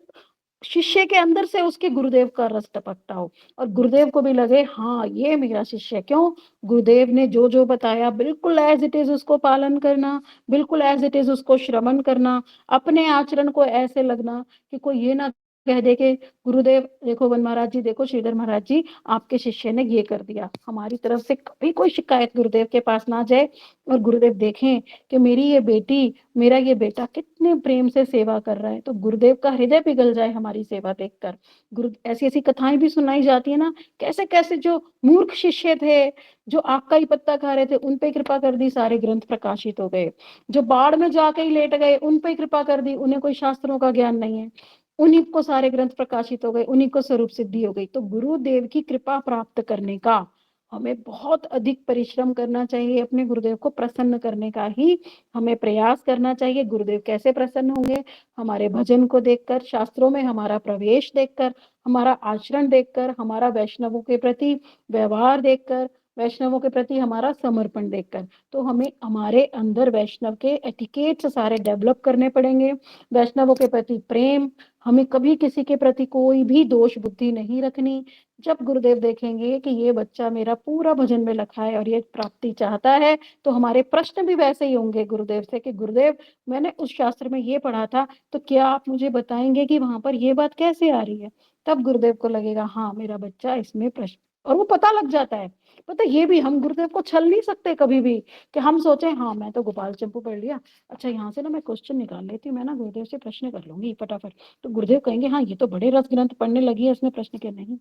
शिष्य के अंदर से उसके गुरुदेव का रस टपकता हो और गुरुदेव को भी लगे हाँ ये मेरा शिष्य है। क्यों, गुरुदेव ने जो जो बताया बिल्कुल एज इट इज उसको पालन करना, बिल्कुल एज इट इज उसको श्रवण करना, अपने आचरण को ऐसे लगना कि कोई ये ना कह दे कि गुरुदेव देखो, वन महाराज जी देखो, श्रीधर महाराज जी आपके शिष्य ने ये कर दिया। हमारी तरफ से कभी कोई शिकायत गुरुदेव के पास ना जाए और गुरुदेव देखें कि मेरी ये बेटी, मेरा ये बेटा कितने प्रेम से सेवा कर रहा है, तो गुरुदेव का हृदय पिघल जाए हमारी सेवा देखकर। गुरु ऐसी ऐसी कथाएं भी सुनाई जाती है ना, कैसे कैसे जो मूर्ख शिष्य थे, जो आग का ही पत्ता खा रहे थे, उन पे कृपा कर दी, सारे ग्रंथ प्रकाशित हो गए। जो बाढ़ में जाके ही लेट गए, उन पे कृपा कर दी, उन्हें कोई शास्त्रों का ज्ञान नहीं है, उन्हीं को सारे ग्रंथ प्रकाशित हो गए, उन्हीं को स्वरूप सिद्धि हो गई। तो गुरुदेव की कृपा प्राप्त करने का हमें बहुत अधिक परिश्रम करना चाहिए, अपने गुरुदेव को प्रसन्न करने का ही हमें प्रयास करना चाहिए। गुरुदेव कैसे प्रसन्न होंगे? हमारे भजन को देखकर, शास्त्रों में हमारा प्रवेश देखकर, हमारा आचरण देखकर, हमारा वैष्णवों के प्रति व्यवहार देखकर, वैष्णवों के प्रति हमारा समर्पण देखकर। तो हमें हमारे अंदर वैष्णव के एटिकेट्स सारे डेवलप करने पड़ेंगे। वैष्णवों के प्रति प्रेम, हमें कभी किसी के प्रति कोई भी दोष बुद्धि नहीं रखनी। जब गुरुदेव देखेंगे कि ये बच्चा मेरा पूरा भजन में लखा है और ये प्राप्ति चाहता है, तो हमारे प्रश्न भी वैसे ही होंगे गुरुदेव से कि गुरुदेव, मैंने उस शास्त्र में ये पढ़ा था, तो क्या आप मुझे बताएंगे कि वहां पर ये बात कैसे आ रही है? तब गुरुदेव को लगेगा हाँ, मेरा बच्चा इसमें प्रश्न, और वो पता लग जाता है। पता ये भी हम गुरुदेव को छल नहीं सकते कभी भी कि हम सोचे हाँ मैं तो गोपाल चंपू पढ़ लिया, अच्छा यहाँ से ना मैं क्वेश्चन निकाल लेती हूँ, मैं ना गुरुदेव से प्रश्न कर लूंगी फटाफट। तो गुरुदेव कहेंगे हाँ ये तो बड़े रस ग्रंथ पढ़ने लगी है, इसमें प्रश्न के नहीं।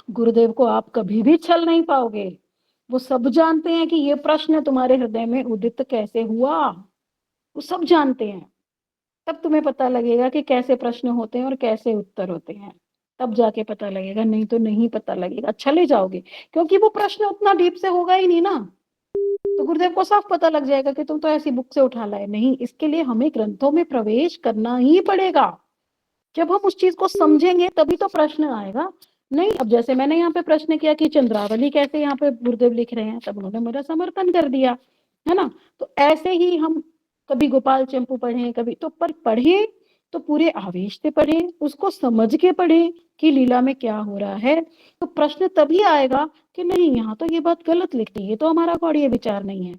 गुरुदेव को आप कभी भी छल नहीं पाओगे। वो सब जानते हैं कि ये प्रश्न तुम्हारे हृदय में उदित कैसे हुआ, वो सब जानते हैं। तब तुम्हें पता लगेगा कि कैसे प्रश्न होते हैं और कैसे उत्तर होते हैं। तब जाके पता लगेगा, नहीं तो नहीं पता लगेगा, चले जाओगे, क्योंकि वो प्रश्न उतना डीप से होगा ही नहीं ना। तो गुरुदेव को साफ पता लग जाएगा कि तुम तो ऐसी बुक से उठा लाए। नहीं, इसके लिए हमें ग्रंथों में प्रवेश करना ही पड़ेगा। जब हम उस चीज को समझेंगे तभी तो प्रश्न आएगा। नहीं, अब जैसे मैंने यहाँ पे प्रश्न किया कि चंद्रावली कैसे यहाँ पे गुरुदेव लिख रहे हैं, तब उन्होंने मेरा समर्थन कर दिया, है ना। तो ऐसे ही हम कभी गोपाल चंपू पढ़े, कभी तो पर पढ़े तो पूरे आवेश से पढ़े, उसको समझ के पढ़े कि लीला में क्या हो रहा है। तो प्रश्न तभी आएगा कि नहीं, यहाँ तो ये बात गलत लिख दी है, तो हमारा गौड़ीय विचार नहीं है।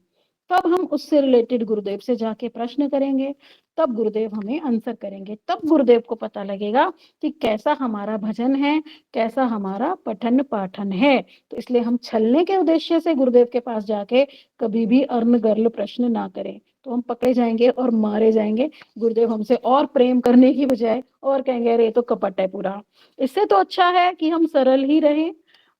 तब हम उससे रिलेटेड गुरुदेव से जाके प्रश्न करेंगे, तब गुरुदेव हमें आंसर करेंगे। तब गुरुदेव को पता लगेगा कि कैसा हमारा भजन है, कैसा हमारा पठन पाठन है। तो इसलिए हम छलने के उद्देश्य से गुरुदेव के पास जाके कभी भी अर्न गर्ल प्रश्न ना करें, तो हम पकड़े जाएंगे और मारे जाएंगे। गुरुदेव हमसे और प्रेम करने की बजाय और कहेंगे अरे ये तो कपट है पूरा। इससे तो अच्छा है कि हम सरल ही रहें,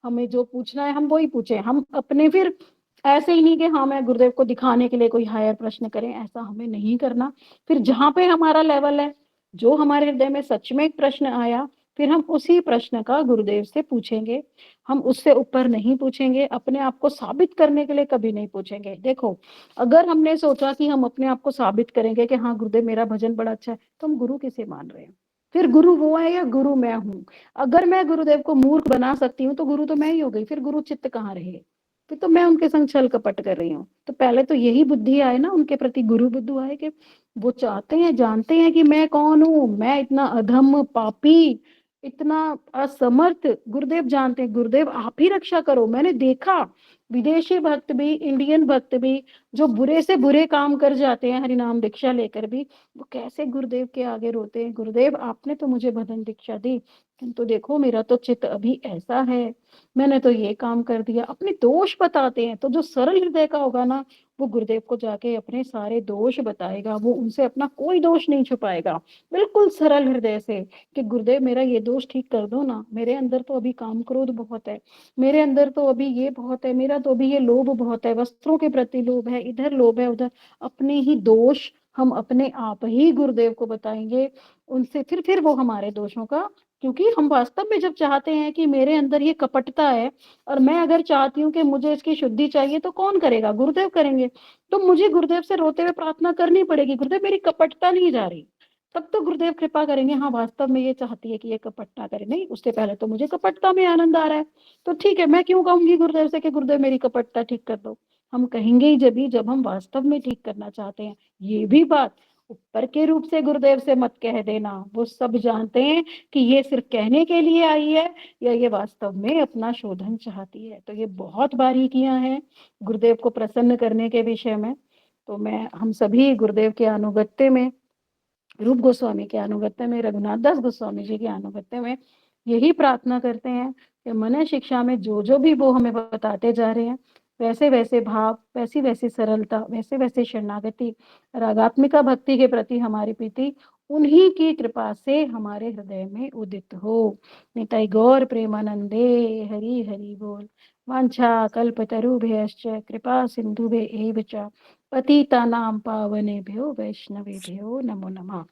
हमें जो पूछना है हम वही पूछे। हम अपने फिर ऐसे ही नहीं कि हाँ मैं गुरुदेव को दिखाने के लिए कोई हायर प्रश्न करें, ऐसा हमें नहीं करना। फिर जहां पे हमारा लेवल है, जो हमारे हृदय में सच में एक प्रश्न आया, फिर हम उसी प्रश्न का गुरुदेव से पूछेंगे। हम उससे ऊपर नहीं पूछेंगे, अपने आप को साबित करने के लिए कभी नहीं पूछेंगे। देखो, अगर हमने सोचा कि हम अपने आप को साबित करेंगे कि हाँ गुरुदेव मेरा भजन बड़ा अच्छा है, तो हम गुरु किसे मान रहे हैं? फिर गुरु वो है या गुरु मैं हूँ? अगर मैं गुरुदेव को मूर्ख बना सकती हूँ तो गुरु तो मैं ही हो गई, फिर गुरु चित्त कहाँ रहे? फिर तो मैं उनके संग छल कपट कर रही हूँ। तो पहले तो यही बुद्धि आए ना उनके प्रति, गुरु बुद्धि आए कि वो चाहते हैं, जानते हैं कि मैं कौन हूँ, मैं इतना अधम पापी, इतना असमर्थ। गुरुदेव जानते हैं, गुरुदेव आप ही रक्षा करो। मैंने देखा विदेशी भक्त भी, इंडियन भक्त भी, जो बुरे से बुरे काम कर जाते हैं हरिनाम दीक्षा लेकर भी, वो कैसे गुरुदेव के आगे रोते हैं, गुरुदेव आपने तो मुझे भजन दीक्षा दी, किंतु देखो मेरा तो चित्त अभी ऐसा है, मैंने तो ये काम कर दिया। अपने दोष बताते हैं। तो जो सरल हृदय का होगा ना, वो गुरुदेव को जाके अपने सारे दोष बताएगा, वो उनसे अपना कोई दोष नहीं छुपाएगा, बिल्कुल सरल हृदय से कि गुरुदेव मेरा ये दोष ठीक कर दो ना, मेरे अंदर तो अभी काम क्रोध बहुत है, मेरे अंदर तो अभी ये बहुत है, मेरा तो अभी ये लोभ बहुत है, वस्त्रों के प्रति लोभ है, इधर लोभ है, उधर। अपने ही दोष हम अपने आप ही गुरुदेव को बताएंगे। उनसे फिर वो हमारे दोषों का, क्योंकि हम वास्तव में जब चाहते हैं कि मेरे अंदर ये कपटता है, और मैं अगर चाहती हूँ कि मुझे इसकी शुद्धि चाहिए, तो कौन करेगा? गुरुदेव करेंगे। तो मुझे गुरुदेव से रोते हुए प्रार्थना करनी पड़ेगी, गुरुदेव मेरी कपटता नहीं जा रही। तब तो गुरुदेव कृपा करेंगे, हाँ वास्तव में ये चाहती है कि ये कपट ना करे। नहीं, उससे पहले तो मुझे कपटता में आनंद आ रहा है, तो ठीक है, मैं क्यों कहूंगी गुरुदेव से कि गुरुदेव मेरी कपटता ठीक कर दो? हम कहेंगे ही जब हम वास्तव में ठीक करना चाहते हैं। ये भी बात ऊपर के रूप से गुरुदेव से मत कह देना, वो सब जानते हैं कि ये सिर्फ कहने के लिए आई है या ये वास्तव में अपना शोधन चाहती है। तो ये बहुत बारीकियां हैं गुरुदेव को प्रसन्न करने के विषय में। तो मैं हम सभी गुरुदेव के अनुगत्य में, रूप गोस्वामी के अनुगत्य में, रघुनाथ दास गोस्वामी जी के अनुगत्य में यही प्रार्थना करते हैं कि मन शिक्षा में जो जो भी वो हमें बताते जा रहे हैं, वैसे वैसे भाव, वैसी वैसी सरलता, वैसे वैसे शरणागति, रागात्मिका भक्ति के प्रति हमारी प्रीति उन्हीं की कृपा से हमारे हृदय में उदित हो। निताई गौर प्रेमानंदे, हरि हरि बोल। वांछा कल्पतरुभ्यश्च कृपा सिंधुभ्य एव च पतितानां पावनेभ्यो वैष्णवेभ्यो नमो नमः।